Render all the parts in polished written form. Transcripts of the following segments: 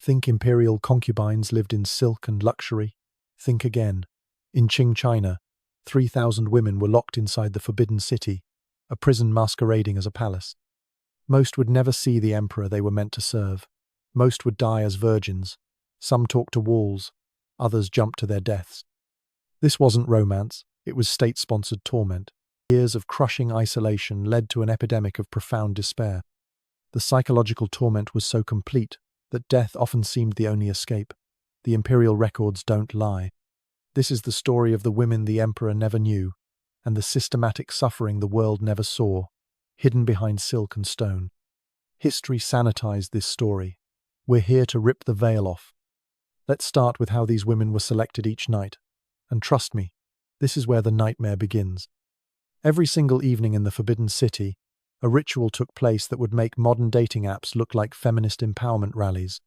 Think imperial concubines lived in silk and luxury. Think again. In Qing, China, 3,000 women were locked inside the Forbidden City, a prison masquerading as a palace. Most would never see the emperor they were meant to serve. Most would die as virgins. Some talked to walls, others jumped to their deaths. This wasn't romance, it was state-sponsored torment. Years of crushing isolation led to an epidemic of profound despair. The psychological torment was so complete that death often seemed the only escape. The imperial records don't lie. This is the story of the women the emperor never knew, and the systematic suffering the world never saw, hidden behind silk and stone. History sanitized this story. We're here to rip the veil off. Let's start with how these women were selected each night. And trust me, this is where the nightmare begins. Every single evening in the Forbidden City, a ritual took place that would make modern dating apps look like feminist empowerment rallies.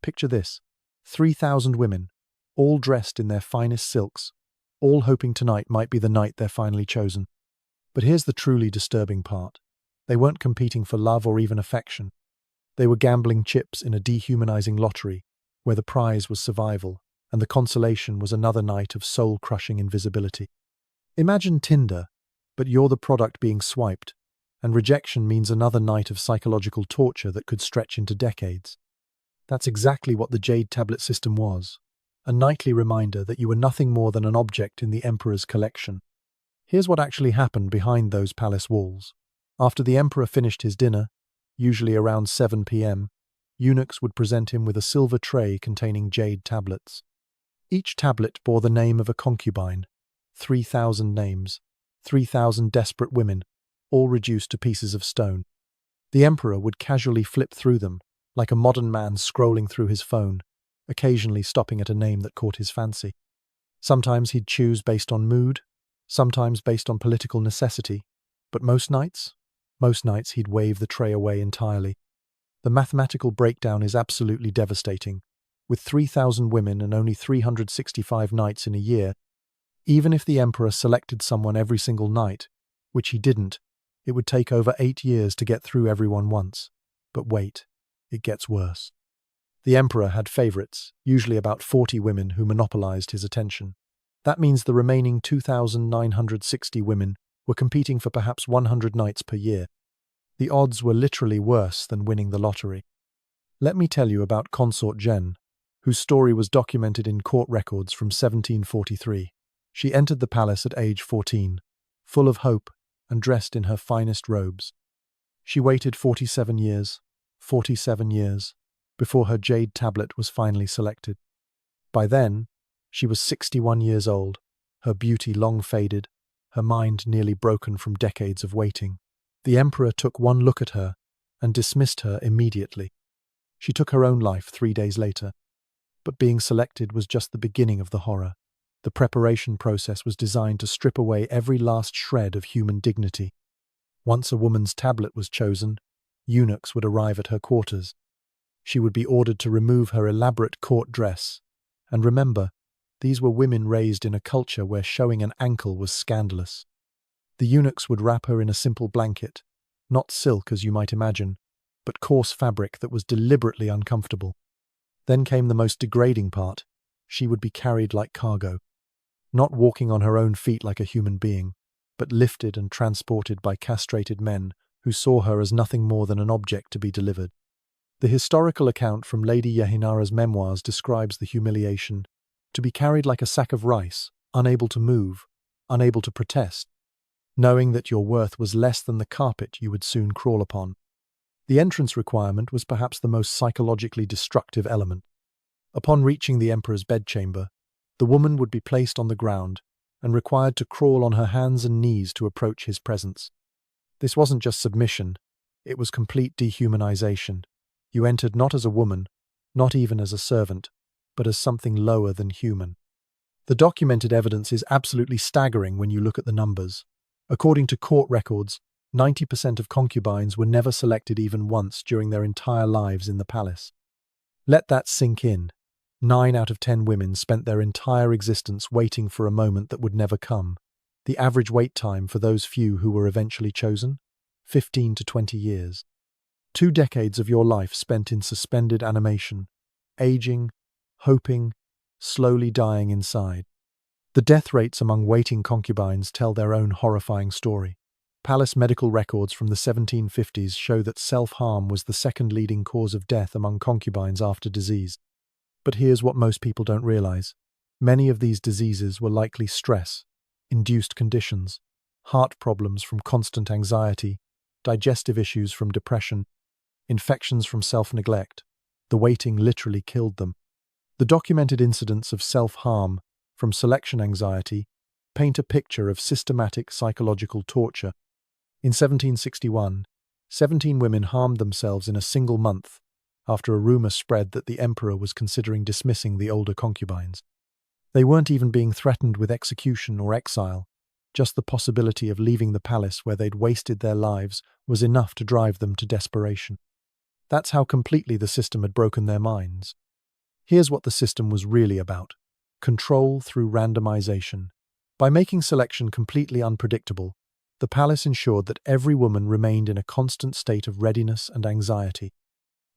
Picture this: 3,000 women, all dressed in their finest silks, all hoping tonight might be the night they're finally chosen. But here's the truly disturbing part. They weren't competing for love or even affection. They were gambling chips in a dehumanizing lottery, where the prize was survival, and the consolation was another night of soul-crushing invisibility. Imagine Tinder, but you're the product being swiped, and rejection means another night of psychological torture that could stretch into decades. That's exactly what the Jade tablet system was, a nightly reminder that you were nothing more than an object in the emperor's collection. Here's what actually happened behind those palace walls. After the emperor finished his dinner, usually around 7 p.m., eunuchs would present him with a silver tray containing jade tablets. Each tablet bore the name of a concubine, 3,000 names, 3,000 desperate women, all reduced to pieces of stone. The emperor would casually flip through them, like a modern man scrolling through his phone, occasionally stopping at a name that caught his fancy. Sometimes he'd choose based on mood, sometimes based on political necessity, but most nights he'd wave the tray away entirely. The mathematical breakdown is absolutely devastating. With 3,000 women and only 365 nights in a year, even if the emperor selected someone every single night, which he didn't, it would take over 8 years to get through everyone once. But wait, it gets worse. The emperor had favorites, usually about 40 women who monopolized his attention. That means the remaining 2,960 women were competing for perhaps 100 nights per year. The odds were literally worse than winning the lottery. Let me tell you about Consort Jen, whose story was documented in court records from 1743. She entered the palace at age 14, full of hope and dressed in her finest robes. She waited 47 years, before her jade tablet was finally selected. By then, she was 61 years old, her beauty long faded, her mind nearly broken from decades of waiting. The emperor took one look at her and dismissed her immediately. She took her own life 3 days later. But being selected was just the beginning of the horror. The preparation process was designed to strip away every last shred of human dignity. Once a woman's tablet was chosen, eunuchs would arrive at her quarters. She would be ordered to remove her elaborate court dress. And remember, these were women raised in a culture where showing an ankle was scandalous. The eunuchs would wrap her in a simple blanket, not silk as you might imagine, but coarse fabric that was deliberately uncomfortable. Then came the most degrading part. She would be carried like cargo, not walking on her own feet like a human being, but lifted and transported by castrated men who saw her as nothing more than an object to be delivered. The historical account from Lady Yehinara's memoirs describes the humiliation: to be carried like a sack of rice, unable to move, unable to protest, knowing that your worth was less than the carpet you would soon crawl upon. The entrance requirement was perhaps the most psychologically destructive element. Upon reaching the emperor's bedchamber, the woman would be placed on the ground and required to crawl on her hands and knees to approach his presence. This wasn't just submission, it was complete dehumanization. You entered not as a woman, not even as a servant, but as something lower than human. The documented evidence is absolutely staggering when you look at the numbers. According to court records, 90% of concubines were never selected even once during their entire lives in the palace. Let that sink in. 9 out of 10 women spent their entire existence waiting for a moment that would never come. The average wait time for those few who were eventually chosen? 15 to 20 years. 2 decades of your life spent in suspended animation, aging, hoping, slowly dying inside. The death rates among waiting concubines tell their own horrifying story. Palace medical records from the 1750s show that self-harm was the second leading cause of death among concubines after disease. But here's what most people don't realize. Many of these diseases were likely stress-induced conditions, heart problems from constant anxiety, digestive issues from depression, infections from self-neglect. The waiting literally killed them. The documented incidents of self-harm from selection anxiety paint a picture of systematic psychological torture. In 1761, 17 women harmed themselves in a single month after a rumor spread that the emperor was considering dismissing the older concubines. They weren't even being threatened with execution or exile. Just the possibility of leaving the palace where they'd wasted their lives was enough to drive them to desperation. That's how completely the system had broken their minds. Here's what the system was really about: control through randomization. By making selection completely unpredictable, the palace ensured that every woman remained in a constant state of readiness and anxiety.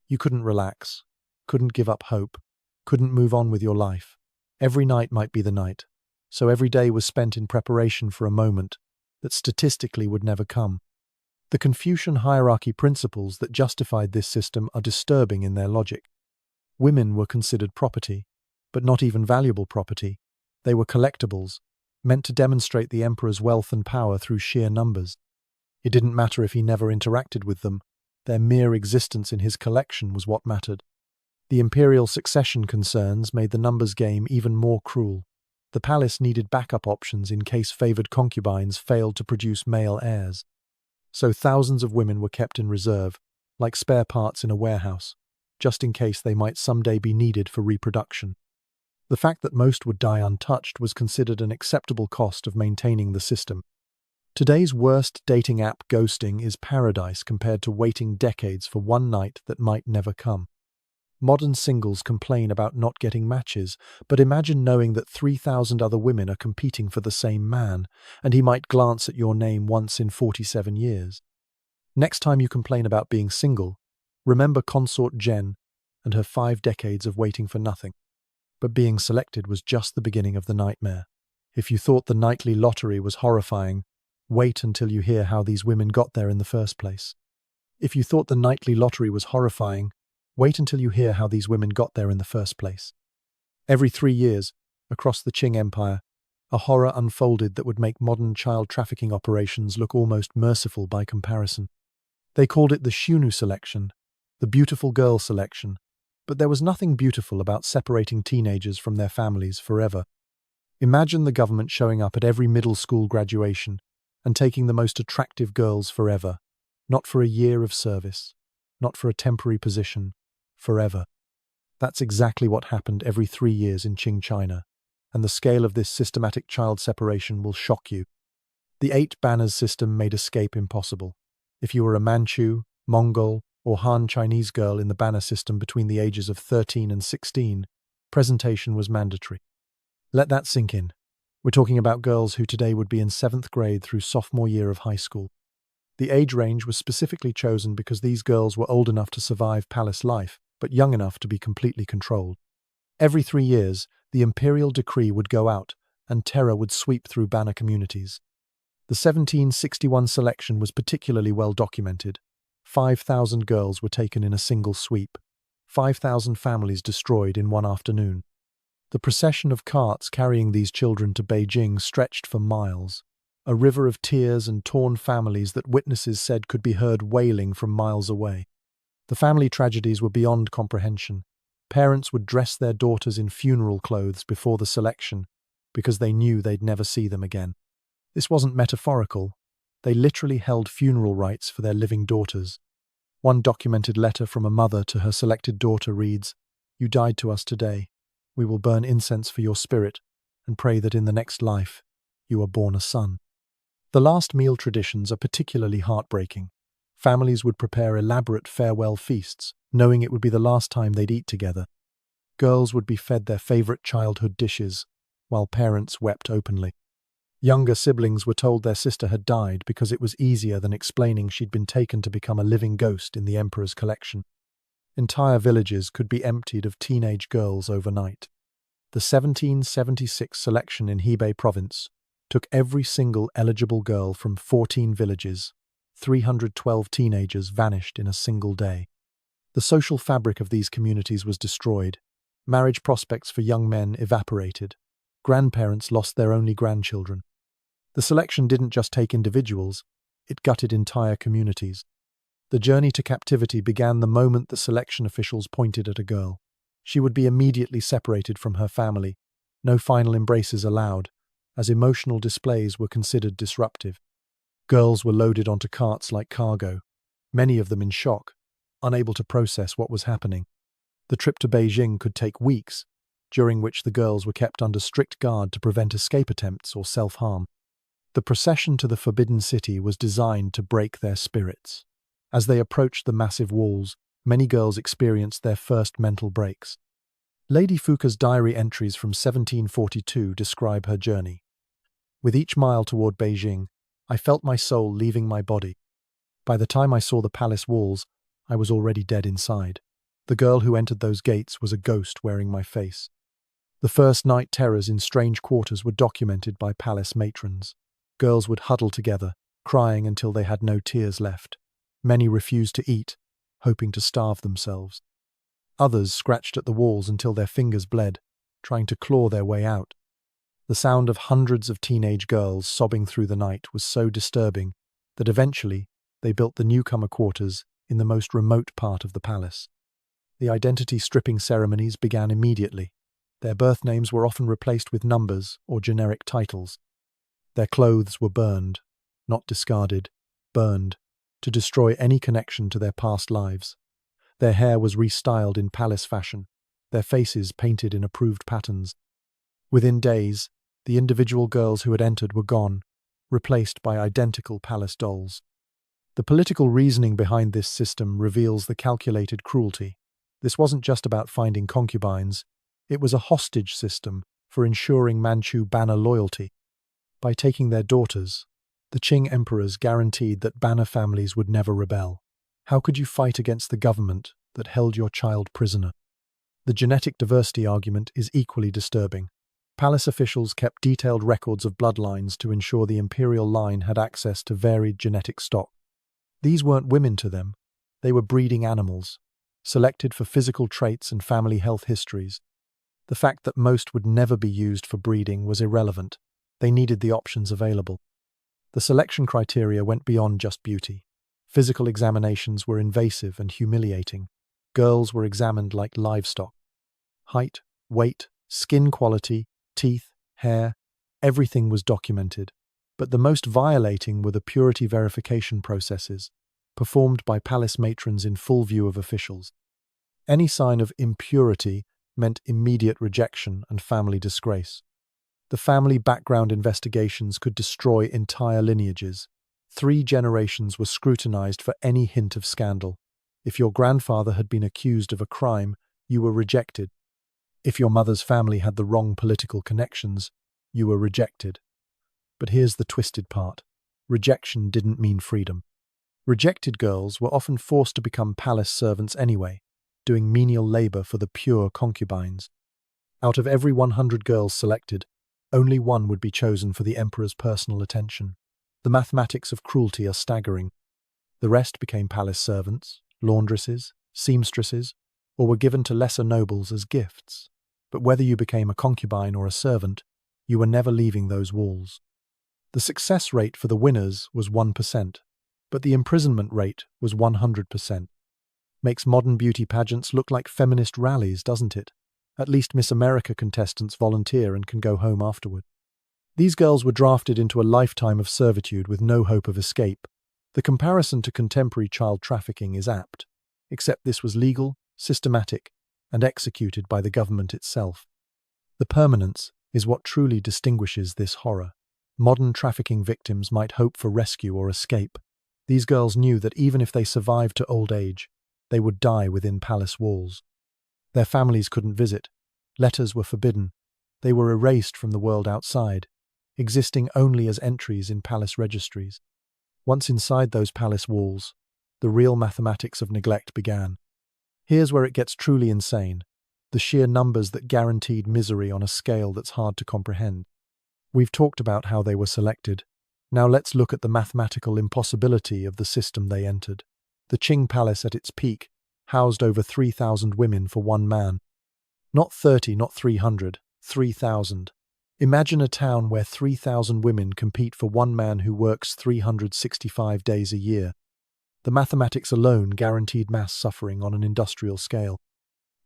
You couldn't relax, couldn't give up hope, couldn't move on with your life. Every night might be the night, so every day was spent in preparation for a moment that statistically would never come. The Confucian hierarchy principles that justified this system are disturbing in their logic. Women were considered property, but not even valuable property. They were collectibles, meant to demonstrate the emperor's wealth and power through sheer numbers. It didn't matter if he never interacted with them. Their mere existence in his collection was what mattered. The imperial succession concerns made the numbers game even more cruel. The palace needed backup options in case favored concubines failed to produce male heirs. So thousands of women were kept in reserve, like spare parts in a warehouse, just in case they might someday be needed for reproduction. The fact that most would die untouched was considered an acceptable cost of maintaining the system. Today's worst dating app ghosting is paradise compared to waiting decades for one night that might never come. Modern singles complain about not getting matches, but imagine knowing that 3,000 other women are competing for the same man, and he might glance at your name once in 47 years. Next time you complain about being single, remember consort Jen and her 5 decades of waiting for nothing. But being selected was just the beginning of the nightmare. If you thought the nightly lottery was horrifying, wait until you hear how these women got there in the first place. If you thought the nightly lottery was horrifying, wait until you hear how these women got there in the first place. Every 3 years, across the Qing Empire, a horror unfolded that would make modern child trafficking operations look almost merciful by comparison. They called it the Shunu selection, the beautiful girl selection, but there was nothing beautiful about separating teenagers from their families forever. Imagine the government showing up at every middle school graduation and taking the most attractive girls forever, not for a year of service, not for a temporary position, forever. That's exactly what happened every 3 years in Qing China, and the scale of this systematic child separation will shock you. The 8 banners system made escape impossible. If you were a Manchu, Mongol, or Han Chinese girl in the banner system between the ages of 13 and 16, presentation was mandatory. Let that sink in. We're talking about girls who today would be in 7th grade through sophomore year of high school. The age range was specifically chosen because these girls were old enough to survive palace life, but young enough to be completely controlled. Every 3 years, the imperial decree would go out, and terror would sweep through banner communities. The 1761 selection was particularly well documented. 5,000 girls were taken in a single sweep. 5,000 families destroyed in one afternoon. The procession of carts carrying these children to Beijing stretched for miles, a river of tears and torn families that witnesses said could be heard wailing from miles away. The family tragedies were beyond comprehension. Parents would dress their daughters in funeral clothes before the selection because they knew they'd never see them again. This wasn't metaphorical. They literally held funeral rites for their living daughters. One documented letter from a mother to her selected daughter reads, "You died to us today. We will burn incense for your spirit and pray that in the next life you are born a son." The last meal traditions are particularly heartbreaking. Families would prepare elaborate farewell feasts, knowing it would be the last time they'd eat together. Girls would be fed their favorite childhood dishes, while parents wept openly. Younger siblings were told their sister had died because it was easier than explaining she'd been taken to become a living ghost in the emperor's collection. Entire villages could be emptied of teenage girls overnight. The 1776 selection in Hebei province took every single eligible girl from 14 villages. 312 teenagers vanished in a single day. The social fabric of these communities was destroyed. Marriage prospects for young men evaporated. Grandparents lost their only grandchildren. The selection didn't just take individuals, it gutted entire communities. The journey to captivity began the moment the selection officials pointed at a girl. She would be immediately separated from her family. No final embraces allowed, as emotional displays were considered disruptive. Girls were loaded onto carts like cargo, many of them in shock, unable to process what was happening. The trip to Beijing could take weeks, during which the girls were kept under strict guard to prevent escape attempts or self-harm. The procession to the Forbidden City was designed to break their spirits. As they approached the massive walls, many girls experienced their first mental breaks. Lady Fuca's diary entries from 1742 describe her journey. With each mile toward Beijing, I felt my soul leaving my body. By the time I saw the palace walls, I was already dead inside. The girl who entered those gates was a ghost wearing my face. The first night terrors in strange quarters were documented by palace matrons. Girls would huddle together, crying until they had no tears left. Many refused to eat, hoping to starve themselves. Others scratched at the walls until their fingers bled, trying to claw their way out. The sound of hundreds of teenage girls sobbing through the night was so disturbing that eventually they built the newcomer quarters in the most remote part of the palace. The identity-stripping ceremonies began immediately. Their birth names were often replaced with numbers or generic titles. Their clothes were burned, not discarded, burned, to destroy any connection to their past lives. Their hair was restyled in palace fashion, their faces painted in approved patterns. Within days, the individual girls who had entered were gone, replaced by identical palace dolls. The political reasoning behind this system reveals the calculated cruelty. This wasn't just about finding concubines, it was a hostage system for ensuring Manchu banner loyalty. By taking their daughters, the Qing emperors guaranteed that banner families would never rebel. How could you fight against the government that held your child prisoner? The genetic diversity argument is equally disturbing. Palace officials kept detailed records of bloodlines to ensure the imperial line had access to varied genetic stock. These weren't women to them, they were breeding animals, selected for physical traits and family health histories. The fact that most would never be used for breeding was irrelevant. They needed the options available. The selection criteria went beyond just beauty. Physical examinations were invasive and humiliating. Girls were examined like livestock. Height, weight, skin quality, teeth, hair, everything was documented. But the most violating were the purity verification processes, performed by palace matrons in full view of officials. Any sign of impurity meant immediate rejection and family disgrace. The family background investigations could destroy entire lineages. 3 generations were scrutinized for any hint of scandal. If your grandfather had been accused of a crime, you were rejected. If your mother's family had the wrong political connections, you were rejected. But here's the twisted part. Rejection didn't mean freedom. Rejected girls were often forced to become palace servants anyway, doing menial labor for the pure concubines. Out of every 100 girls selected, only 1 would be chosen for the emperor's personal attention. The mathematics of cruelty are staggering. The rest became palace servants, laundresses, seamstresses, or were given to lesser nobles as gifts. But whether you became a concubine or a servant, you were never leaving those walls. The success rate for the winners was 1%, but the imprisonment rate was 100%. Makes modern beauty pageants look like feminist rallies, doesn't it? At least Miss America contestants volunteer and can go home afterward. These girls were drafted into a lifetime of servitude with no hope of escape. The comparison to contemporary child trafficking is apt, except this was legal, systematic, and executed by the government itself. The permanence is what truly distinguishes this horror. Modern trafficking victims might hope for rescue or escape. These girls knew that even if they survived to old age, they would die within palace walls. Their families couldn't visit. Letters were forbidden. They were erased from the world outside, existing only as entries in palace registries. Once inside those palace walls, the real mathematics of neglect began. Here's where it gets truly insane. The sheer numbers that guaranteed misery on a scale that's hard to comprehend. We've talked about how they were selected. Now let's look at the mathematical impossibility of the system they entered. The Qing palace at its peak housed over 3,000 women for one man. Not 30, not 300, 3,000. Imagine a town where 3,000 women compete for one man who works 365 days a year. The mathematics alone guaranteed mass suffering on an industrial scale.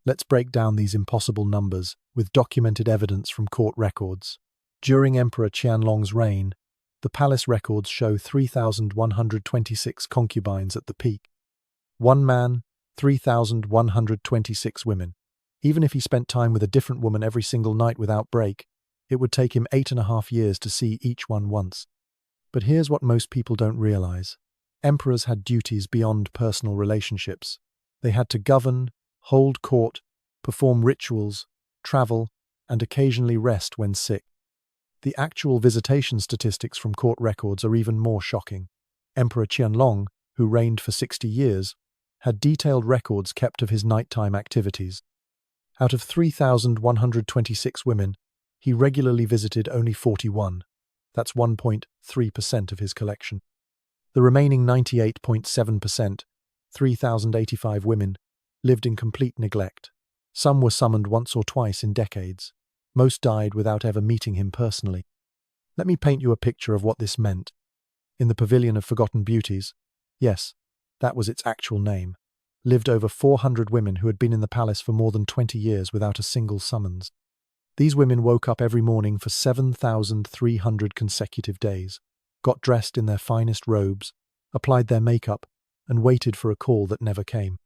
Let's break down these impossible numbers with documented evidence from court records. During Emperor Qianlong's reign, the palace records show 3,126 concubines at the peak. One man, 3,126 women. Even if he spent time with a different woman every single night without break, it would take him 8.5 years to see each one once. But here's what most people don't realize. Emperors had duties beyond personal relationships. They had to govern, hold court, perform rituals, travel, and occasionally rest when sick. The actual visitation statistics from court records are even more shocking. Emperor Qianlong, who reigned for 60 years, had detailed records kept of his nighttime activities. Out of 3,126 women, he regularly visited only 41. That's 1.3% of his collection. The remaining 98.7%, 3,085 women, lived in complete neglect. Some were summoned once or twice in decades. Most died without ever meeting him personally. Let me paint you a picture of what this meant. In the Pavilion of Forgotten Beauties, yes, that was its actual name, lived over 400 women who had been in the palace for more than 20 years without a single summons. These women woke up every morning for 7,300 consecutive days, got dressed in their finest robes, applied their makeup, and waited for a call that never came.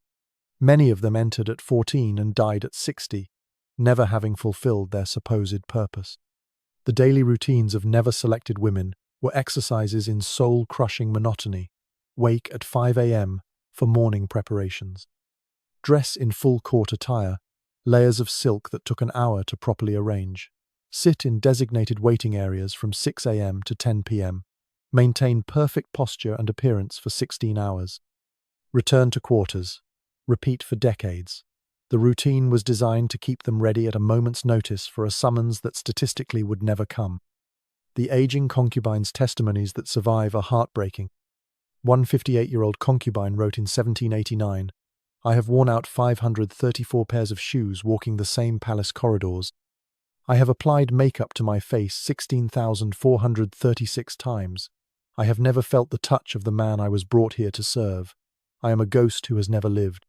Many of them entered at 14 and died at 60, never having fulfilled their supposed purpose. The daily routines of never-selected women were exercises in soul-crushing monotony. Wake at 5 a.m. for morning preparations. Dress in full court attire, layers of silk that took an hour to properly arrange. Sit in designated waiting areas from 6 a.m. to 10 p.m. Maintain perfect posture and appearance for 16 hours. Return to quarters. Repeat for decades. The routine was designed to keep them ready at a moment's notice for a summons that statistically would never come. The aging concubine's testimonies that survive are heartbreaking. One 58-year-old concubine wrote in 1789, "I have worn out 534 pairs of shoes walking the same palace corridors. I have applied makeup to my face 16,436 times. I have never felt the touch of the man I was brought here to serve. I am a ghost who has never lived."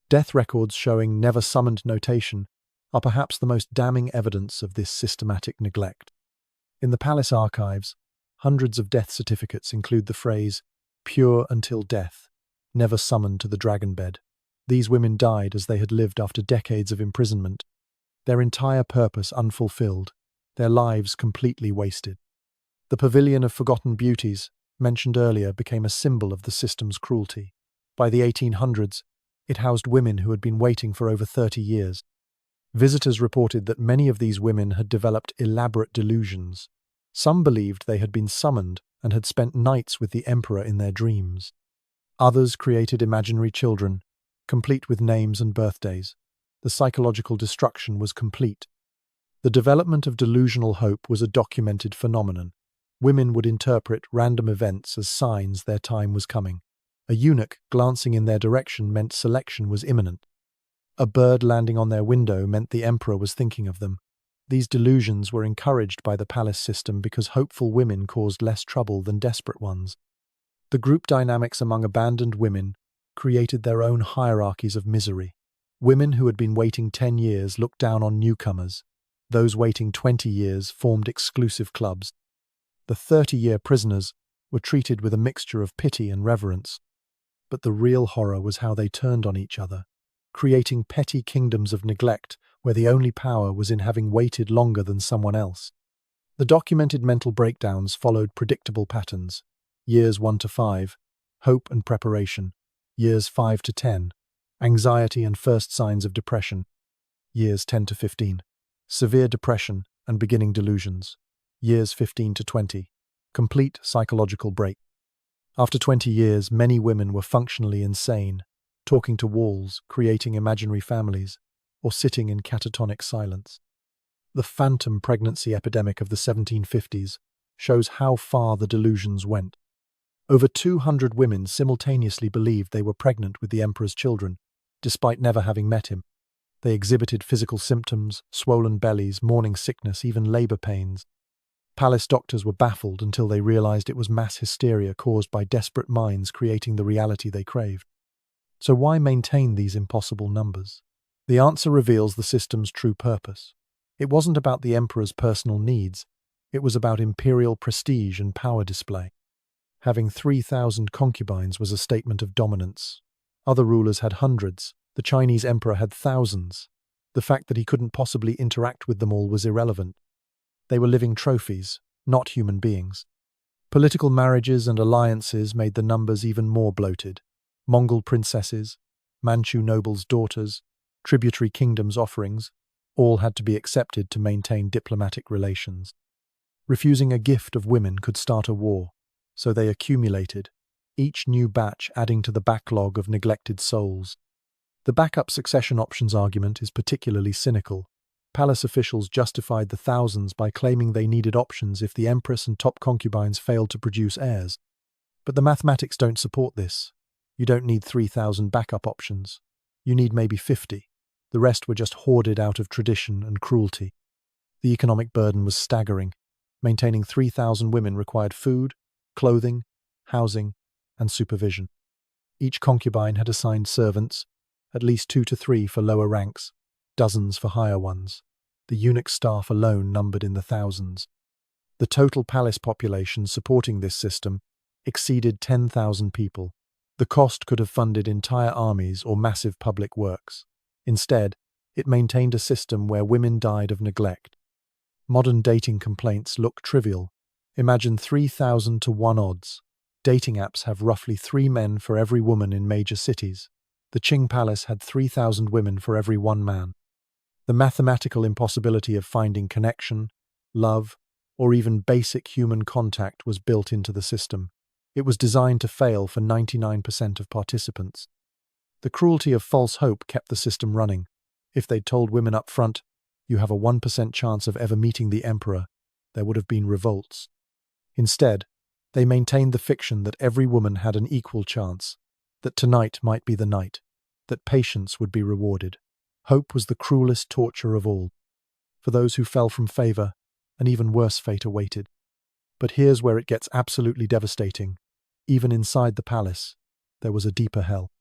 Death records showing never summoned notation are perhaps the most damning evidence of this systematic neglect. In the palace archives, hundreds of death certificates include the phrase, "pure until death," never summoned to the dragon bed. These women died as they had lived after decades of imprisonment, their entire purpose unfulfilled, their lives completely wasted. The Pavilion of Forgotten Beauties, mentioned earlier, became a symbol of the system's cruelty. By the 1800s, it housed women who had been waiting for over 30 years. Visitors reported that many of these women had developed elaborate delusions. Some believed they had been summoned and had spent nights with the emperor in their dreams. Others created imaginary children, complete with names and birthdays. The psychological destruction was complete. The development of delusional hope was a documented phenomenon. Women would interpret random events as signs their time was coming. A eunuch glancing in their direction meant selection was imminent. A bird landing on their window meant the emperor was thinking of them. These delusions were encouraged by the palace system because hopeful women caused less trouble than desperate ones. The group dynamics among abandoned women created their own hierarchies of misery. Women who had been waiting 10 years looked down on newcomers. Those waiting 20 years formed exclusive clubs. The 30-year prisoners were treated with a mixture of pity and reverence. But the real horror was how they turned on each other, creating petty kingdoms of neglect where the only power was in having waited longer than someone else. The documented mental breakdowns followed predictable patterns. Years 1 to 5, hope and preparation. Years 5 to 10, anxiety and first signs of depression. Years 10 to 15, severe depression and beginning delusions. Years 15 to 20, complete psychological break. After 20 years, many women were functionally insane, talking to walls, creating imaginary families, or sitting in catatonic silence. The phantom pregnancy epidemic of the 1750s shows how far the delusions went. Over 200 women simultaneously believed they were pregnant with the emperor's children, despite never having met him. They exhibited physical symptoms, swollen bellies, morning sickness, even labor pains. Palace doctors were baffled until they realized it was mass hysteria caused by desperate minds creating the reality they craved. So why maintain these impossible numbers? The answer reveals the system's true purpose. It wasn't about the emperor's personal needs, it was about imperial prestige and power display. Having 3,000 concubines was a statement of dominance. Other rulers had hundreds, the Chinese emperor had thousands. The fact that he couldn't possibly interact with them all was irrelevant. They were living trophies, not human beings. Political marriages and alliances made the numbers even more bloated. Mongol princesses, Manchu nobles' daughters, tributary kingdoms' offerings, all had to be accepted to maintain diplomatic relations. Refusing a gift of women could start a war, so they accumulated, each new batch adding to the backlog of neglected souls. The backup succession options argument is particularly cynical. Palace officials justified the thousands by claiming they needed options if the empress and top concubines failed to produce heirs. But the mathematics don't support this. You don't need 3,000 backup options. You need maybe 50. The rest were just hoarded out of tradition and cruelty. The economic burden was staggering. Maintaining 3,000 women required food, clothing, housing, and supervision. Each concubine had assigned servants, at least 2 to 3 for lower ranks, dozens for higher ones. The eunuch staff alone numbered in the thousands. The total palace population supporting this system exceeded 10,000 people. The cost could have funded entire armies or massive public works. Instead, it maintained a system where women died of neglect. Modern dating complaints look trivial. Imagine 3,000 to 1 odds. Dating apps have roughly 3 men for every woman in major cities. The Qing palace had 3,000 women for every 1 man. The mathematical impossibility of finding connection, love, or even basic human contact was built into the system. It was designed to fail for 99% of participants. The cruelty of false hope kept the system running. If they'd told women up front, you have a 1% chance of ever meeting the emperor, there would have been revolts. Instead, they maintained the fiction that every woman had an equal chance, that tonight might be the night, that patience would be rewarded. Hope was the cruelest torture of all. For those who fell from favor, an even worse fate awaited. But here's where it gets absolutely devastating. Even inside the palace, there was a deeper hell.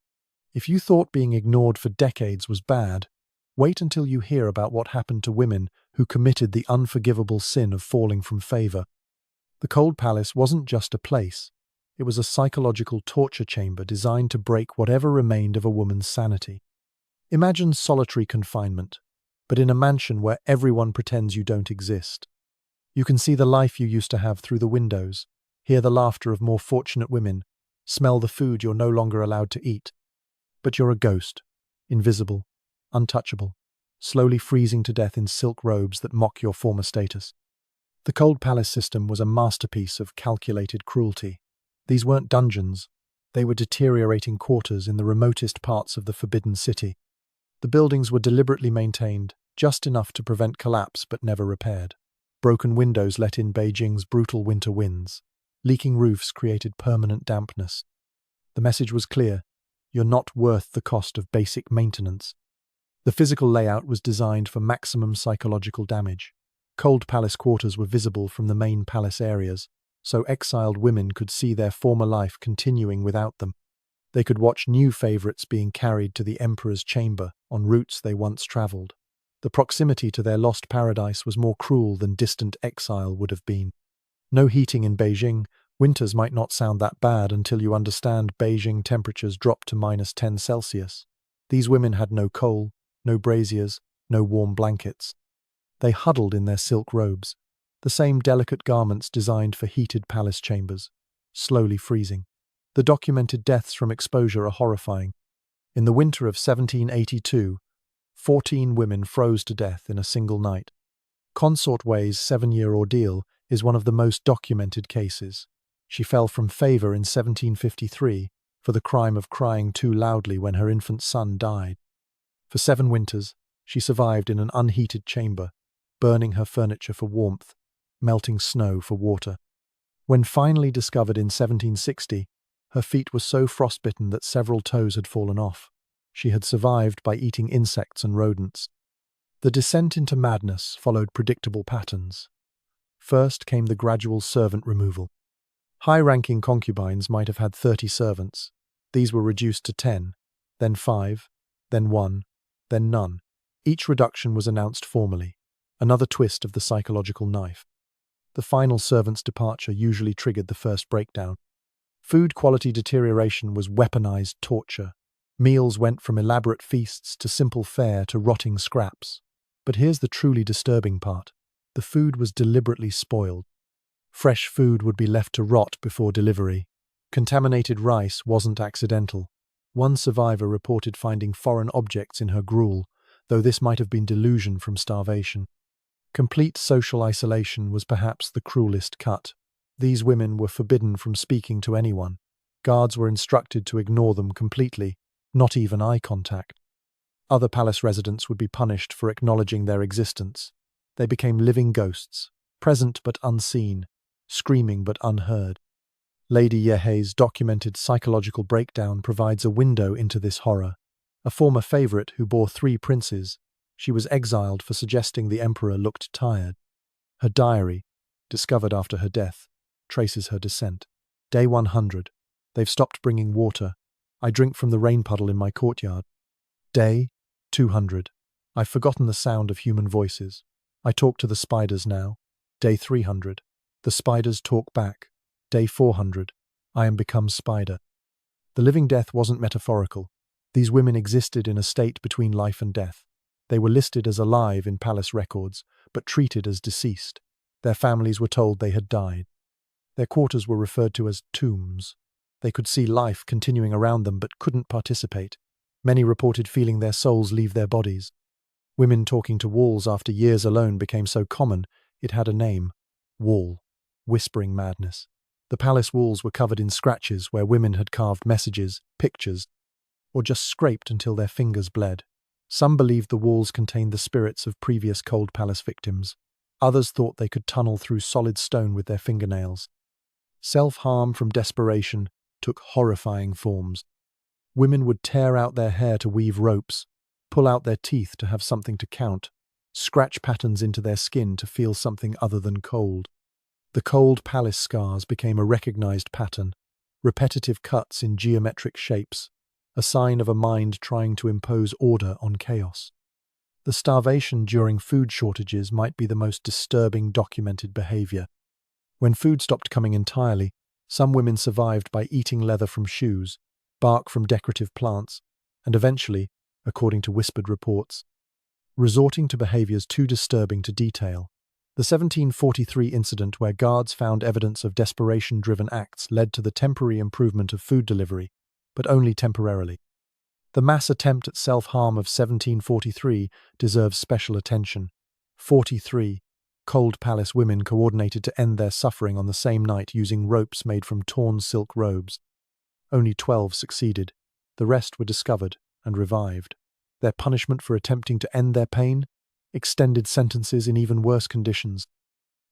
If you thought being ignored for decades was bad, wait until you hear about what happened to women who committed the unforgivable sin of falling from favor. The Cold Palace wasn't just a place. It was a psychological torture chamber designed to break whatever remained of a woman's sanity. Imagine solitary confinement, but in a mansion where everyone pretends you don't exist. You can see the life you used to have through the windows, hear the laughter of more fortunate women, smell the food you're no longer allowed to eat. But you're a ghost, invisible, untouchable, slowly freezing to death in silk robes that mock your former status. The Cold Palace system was a masterpiece of calculated cruelty. These weren't dungeons, they were deteriorating quarters in the remotest parts of the Forbidden City. The buildings were deliberately maintained, just enough to prevent collapse but never repaired. Broken windows let in Beijing's brutal winter winds. Leaking roofs created permanent dampness. The message was clear: you're not worth the cost of basic maintenance. The physical layout was designed for maximum psychological damage. Cold Palace quarters were visible from the main palace areas, so exiled women could see their former life continuing without them. They could watch new favorites being carried to the emperor's chamber on routes they once traveled. The proximity to their lost paradise was more cruel than distant exile would have been. No heating in Beijing. Winters might not sound that bad until you understand Beijing temperatures drop to -10 Celsius. These women had no coal, no braziers, no warm blankets. They huddled in their silk robes, the same delicate garments designed for heated palace chambers, slowly freezing. The documented deaths from exposure are horrifying. In the winter of 1782, 14 women froze to death in a single night. Consort Wei's 7-year ordeal is one of the most documented cases. She fell from favor in 1753, for the crime of crying too loudly when her infant son died. For 7 winters, she survived in an unheated chamber, burning her furniture for warmth, melting snow for water. When finally discovered in 1760, her feet were so frostbitten that several toes had fallen off. She had survived by eating insects and rodents. The descent into madness followed predictable patterns. First came the gradual servant removal. High-ranking concubines might have had 30 servants. These were reduced to 10, then 5, then 1, then none. Each reduction was announced formally, another twist of the psychological knife. The final servant's departure usually triggered the first breakdown. Food quality deterioration was weaponized torture. Meals went from elaborate feasts to simple fare to rotting scraps. But here's the truly disturbing part. The food was deliberately spoiled. Fresh food would be left to rot before delivery. Contaminated rice wasn't accidental. One survivor reported finding foreign objects in her gruel, though this might have been delusion from starvation. Complete social isolation was perhaps the cruelest cut. These women were forbidden from speaking to anyone. Guards were instructed to ignore them completely, not even eye contact. Other palace residents would be punished for acknowledging their existence. They became living ghosts, present but unseen, screaming but unheard. Lady Yehei's documented psychological breakdown provides a window into this horror. A former favourite who bore 3 princes, she was exiled for suggesting the emperor looked tired. Her diary, discovered after her death, traces her descent. Day 100. They've stopped bringing water. I drink from the rain puddle in my courtyard. Day 200. I've forgotten the sound of human voices. I talk to the spiders now. Day 300. The spiders talk back. Day 400. I am become spider. The living death wasn't metaphorical. These women existed in a state between life and death. They were listed as alive in palace records, but treated as deceased. Their families were told they had died. Their quarters were referred to as tombs. They could see life continuing around them but couldn't participate. Many reported feeling their souls leave their bodies. Women talking to walls after years alone became so common, it had a name. Wall. Whispering madness. The palace walls were covered in scratches where women had carved messages, pictures, or just scraped until their fingers bled. Some believed the walls contained the spirits of previous cold palace victims. Others thought they could tunnel through solid stone with their fingernails. Self-harm from desperation took horrifying forms. Women would tear out their hair to weave ropes, pull out their teeth to have something to count, scratch patterns into their skin to feel something other than cold. The cold palace scars became a recognized pattern, repetitive cuts in geometric shapes, a sign of a mind trying to impose order on chaos. The starvation during food shortages might be the most disturbing documented behavior. When food stopped coming entirely, some women survived by eating leather from shoes, bark from decorative plants, and eventually, according to whispered reports, resorting to behaviors too disturbing to detail. The 1743 incident where guards found evidence of desperation-driven acts led to the temporary improvement of food delivery, but only temporarily. The mass attempt at self-harm of 1743 deserves special attention. 43. Cold palace women coordinated to end their suffering on the same night using ropes made from torn silk robes. Only 12 succeeded. The rest were discovered and revived. Their punishment for attempting to end their pain? Extended sentences in even worse conditions.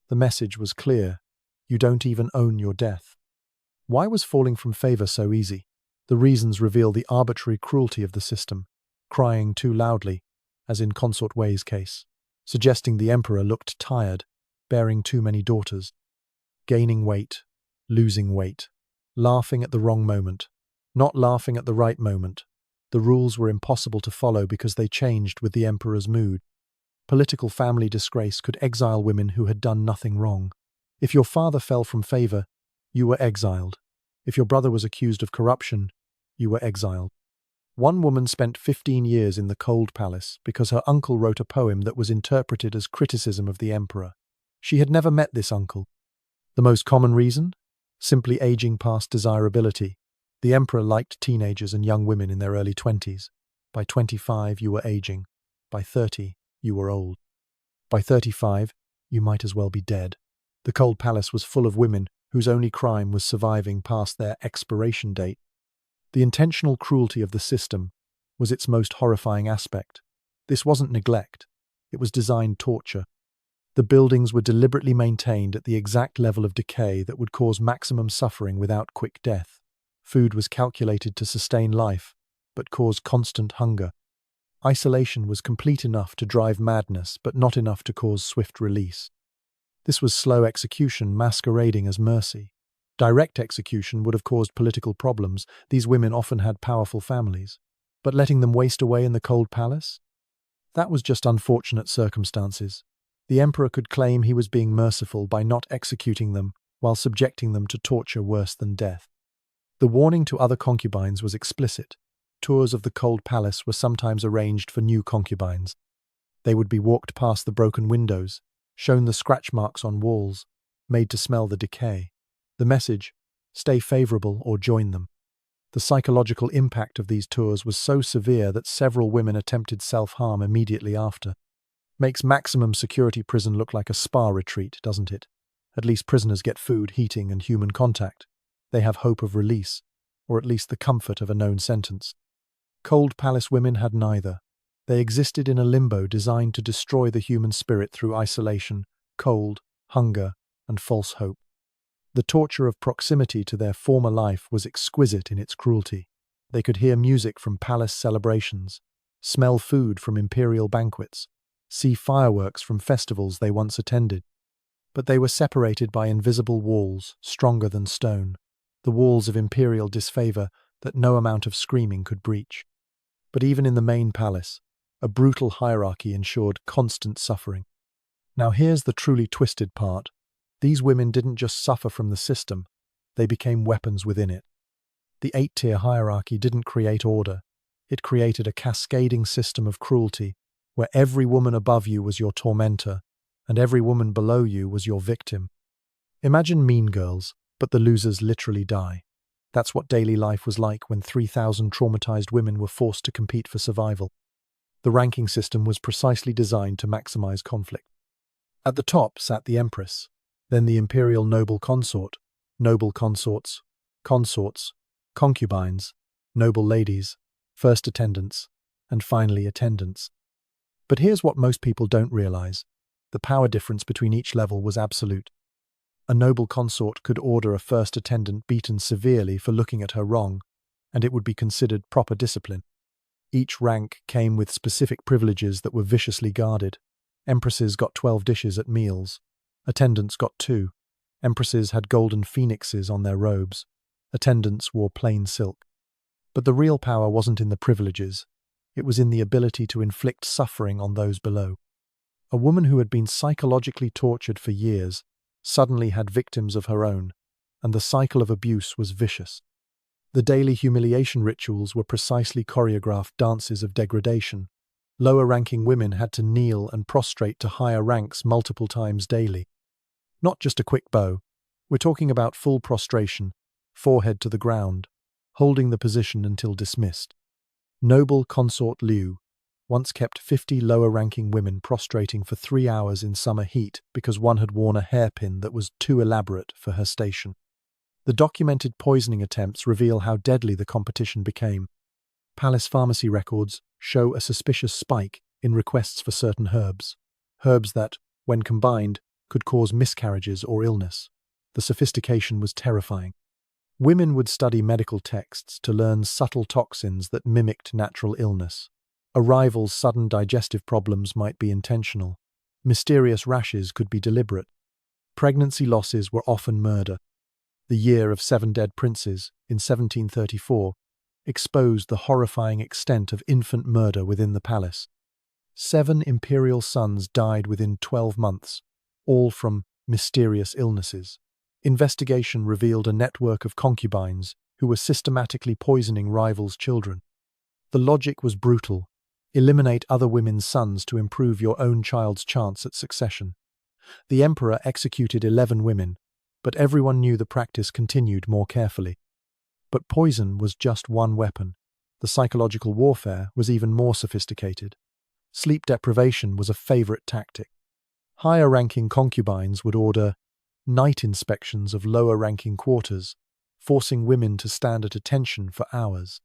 The message was clear. You don't even own your death. Why was falling from favor so easy? The reasons reveal the arbitrary cruelty of the system. Crying too loudly, as in Consort Wei's case. Suggesting the emperor looked tired, bearing too many daughters. Gaining weight, losing weight. Laughing at the wrong moment. Not laughing at the right moment. The rules were impossible to follow because they changed with the emperor's mood. Political family disgrace could exile women who had done nothing wrong. If your father fell from favor, you were exiled. If your brother was accused of corruption, you were exiled. One woman spent 15 years in the cold palace because her uncle wrote a poem that was interpreted as criticism of the emperor. She had never met this uncle. The most common reason? Simply aging past desirability. The emperor liked teenagers and young women in their early 20s. By 25, you were aging. By 30, you were old. By 35, you might as well be dead. The cold palace was full of women whose only crime was surviving past their expiration date. The intentional cruelty of the system was its most horrifying aspect. This wasn't neglect, it was designed torture. The buildings were deliberately maintained at the exact level of decay that would cause maximum suffering without quick death. Food was calculated to sustain life, but cause constant hunger. Isolation was complete enough to drive madness, but not enough to cause swift release. This was slow execution masquerading as mercy. Direct execution would have caused political problems. These women often had powerful families. But letting them waste away in the cold palace? That was just unfortunate circumstances. The emperor could claim he was being merciful by not executing them while subjecting them to torture worse than death. The warning to other concubines was explicit. Tours of the cold palace were sometimes arranged for new concubines. They would be walked past the broken windows, shown the scratch marks on walls, made to smell the decay. The message, stay favorable or join them. The psychological impact of these tours was so severe that several women attempted self-harm immediately after. Makes maximum security prison look like a spa retreat, doesn't it? At least prisoners get food, heating, and human contact. They have hope of release, or at least the comfort of a known sentence. Cold palace women had neither. They existed in a limbo designed to destroy the human spirit through isolation, cold, hunger, and false hope. The torture of proximity to their former life was exquisite in its cruelty. They could hear music from palace celebrations, smell food from imperial banquets, see fireworks from festivals they once attended. But they were separated by invisible walls, stronger than stone, the walls of imperial disfavor that no amount of screaming could breach. But even in the main palace, a brutal hierarchy ensured constant suffering. Now here's the truly twisted part. These women didn't just suffer from the system, they became weapons within it. The 8-tier hierarchy didn't create order. It created a cascading system of cruelty, where every woman above you was your tormentor, and every woman below you was your victim. Imagine Mean Girls, but the losers literally die. That's what daily life was like when 3,000 traumatized women were forced to compete for survival. The ranking system was precisely designed to maximize conflict. At the top sat the empress, then the imperial noble consort, noble consorts, concubines, noble ladies, first attendants, and finally attendants. But here's what most people don't realize. The power difference between each level was absolute. A noble consort could order a first attendant beaten severely for looking at her wrong, and it would be considered proper discipline. Each rank came with specific privileges that were viciously guarded. Empresses got 12 dishes at meals. Attendants got 2. Empresses had golden phoenixes on their robes. Attendants wore plain silk. But the real power wasn't in the privileges. It was in the ability to inflict suffering on those below. A woman who had been psychologically tortured for years suddenly had victims of her own, and the cycle of abuse was vicious. The daily humiliation rituals were precisely choreographed dances of degradation. Lower-ranking women had to kneel and prostrate to higher ranks multiple times daily. Not just a quick bow. We're talking about full prostration, forehead to the ground, holding the position until dismissed. Noble Consort Liu once kept 50 lower-ranking women prostrating for 3 hours in summer heat because one had worn a hairpin that was too elaborate for her station. The documented poisoning attempts reveal how deadly the competition became. Palace pharmacy records show a suspicious spike in requests for certain herbs that, when combined, could cause miscarriages or illness. The sophistication was terrifying. Women would study medical texts to learn subtle toxins that mimicked natural illness. A rival's sudden digestive problems might be intentional. Mysterious rashes could be deliberate. Pregnancy losses were often murder. The Year of 7 Dead Princes, in 1734, exposed the horrifying extent of infant murder within the palace. 7 imperial sons died within 12 months, all from mysterious illnesses. Investigation revealed a network of concubines who were systematically poisoning rivals' children. The logic was brutal. Eliminate other women's sons to improve your own child's chance at succession. The emperor executed 11 women, but everyone knew the practice continued more carefully. But poison was just one weapon. The psychological warfare was even more sophisticated. Sleep deprivation was a favorite tactic. Higher-ranking concubines would order night inspections of lower-ranking quarters, forcing women to stand at attention for hours.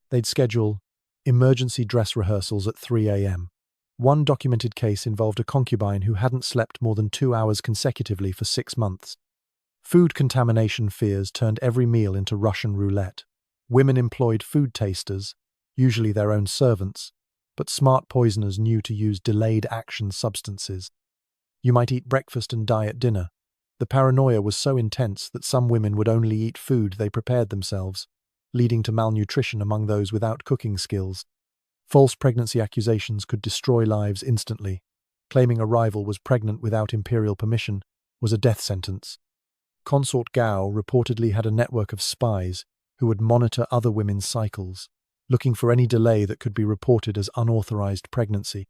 They'd schedule emergency dress rehearsals at 3 a.m. One documented case involved a concubine who hadn't slept more than 2 hours consecutively for 6 months. Food contamination fears turned every meal into Russian roulette. Women employed food tasters, usually their own servants, but smart poisoners knew to use delayed action substances. You might eat breakfast and die at dinner. The paranoia was so intense that some women would only eat food they prepared themselves, leading to malnutrition among those without cooking skills. False pregnancy accusations could destroy lives instantly. Claiming a rival was pregnant without imperial permission was a death sentence. Consort Gao reportedly had a network of spies who would monitor other women's cycles, looking for any delay that could be reported as unauthorized pregnancy.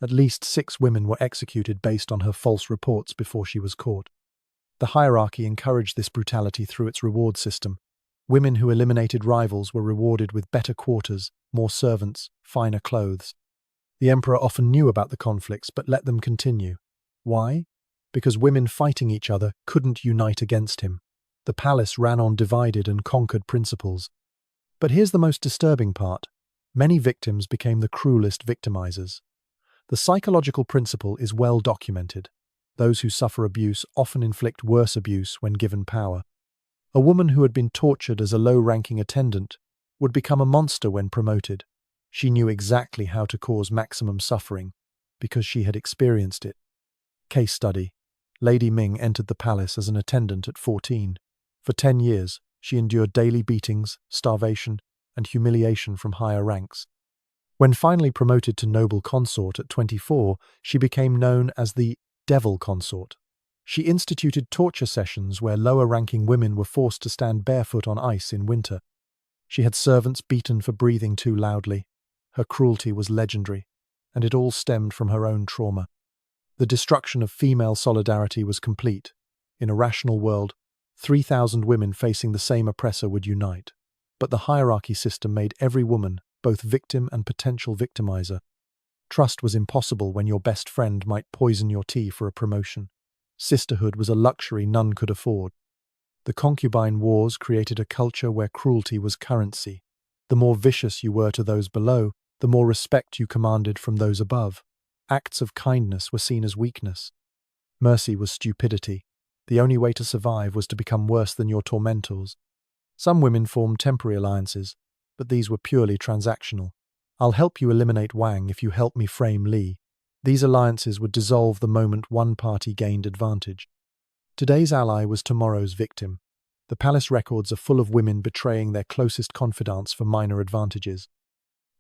At least 6 women were executed based on her false reports before she was caught. The hierarchy encouraged this brutality through its reward system. Women who eliminated rivals were rewarded with better quarters, more servants, finer clothes. The emperor often knew about the conflicts but let them continue. Why? Because women fighting each other couldn't unite against him. The palace ran on divided and conquered principles. But here's the most disturbing part. Many victims became the cruelest victimizers. The psychological principle is well documented. Those who suffer abuse often inflict worse abuse when given power. A woman who had been tortured as a low-ranking attendant would become a monster when promoted. She knew exactly how to cause maximum suffering because she had experienced it. Case study. Lady Ming entered the palace as an attendant at 14. For 10 years, she endured daily beatings, starvation, and humiliation from higher ranks. When finally promoted to noble consort at 24, she became known as the devil consort. She instituted torture sessions where lower-ranking women were forced to stand barefoot on ice in winter. She had servants beaten for breathing too loudly. Her cruelty was legendary, and it all stemmed from her own trauma. The destruction of female solidarity was complete. In a rational world, 3,000 women facing the same oppressor would unite. But the hierarchy system made every woman both victim and potential victimizer. Trust was impossible when your best friend might poison your tea for a promotion. Sisterhood was a luxury none could afford. The concubine wars created a culture where cruelty was currency. The more vicious you were to those below, the more respect you commanded from those above. Acts of kindness were seen as weakness. Mercy was stupidity. The only way to survive was to become worse than your tormentors. Some women formed temporary alliances, but these were purely transactional. I'll help you eliminate Wang if you help me frame Li. These alliances would dissolve the moment one party gained advantage. Today's ally was tomorrow's victim. The palace records are full of women betraying their closest confidants for minor advantages.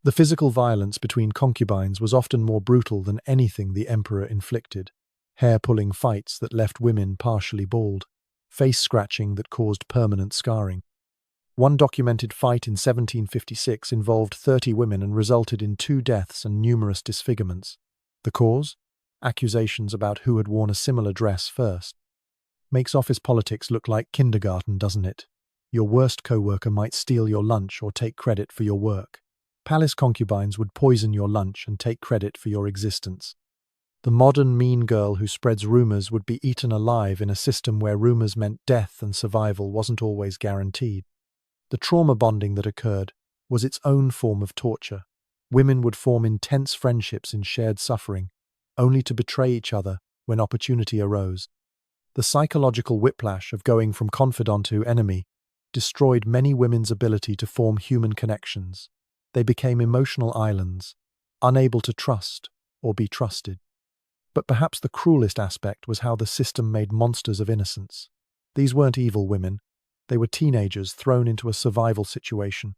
The physical violence between concubines was often more brutal than anything the emperor inflicted. Hair-pulling fights that left women partially bald, face-scratching that caused permanent scarring. One documented fight in 1756 involved 30 women and resulted in 2 deaths and numerous disfigurements. The cause? Accusations about who had worn a similar dress first. Makes office politics look like kindergarten, doesn't it? Your worst co-worker might steal your lunch or take credit for your work. Palace concubines would poison your lunch and take credit for your existence. The modern mean girl who spreads rumors would be eaten alive in a system where rumors meant death and survival wasn't always guaranteed. The trauma bonding that occurred was its own form of torture. Women would form intense friendships in shared suffering, only to betray each other when opportunity arose. The psychological whiplash of going from confidant to enemy destroyed many women's ability to form human connections. They became emotional islands, unable to trust or be trusted. But perhaps the cruelest aspect was how the system made monsters of innocence. These weren't evil women. They were teenagers thrown into a survival situation.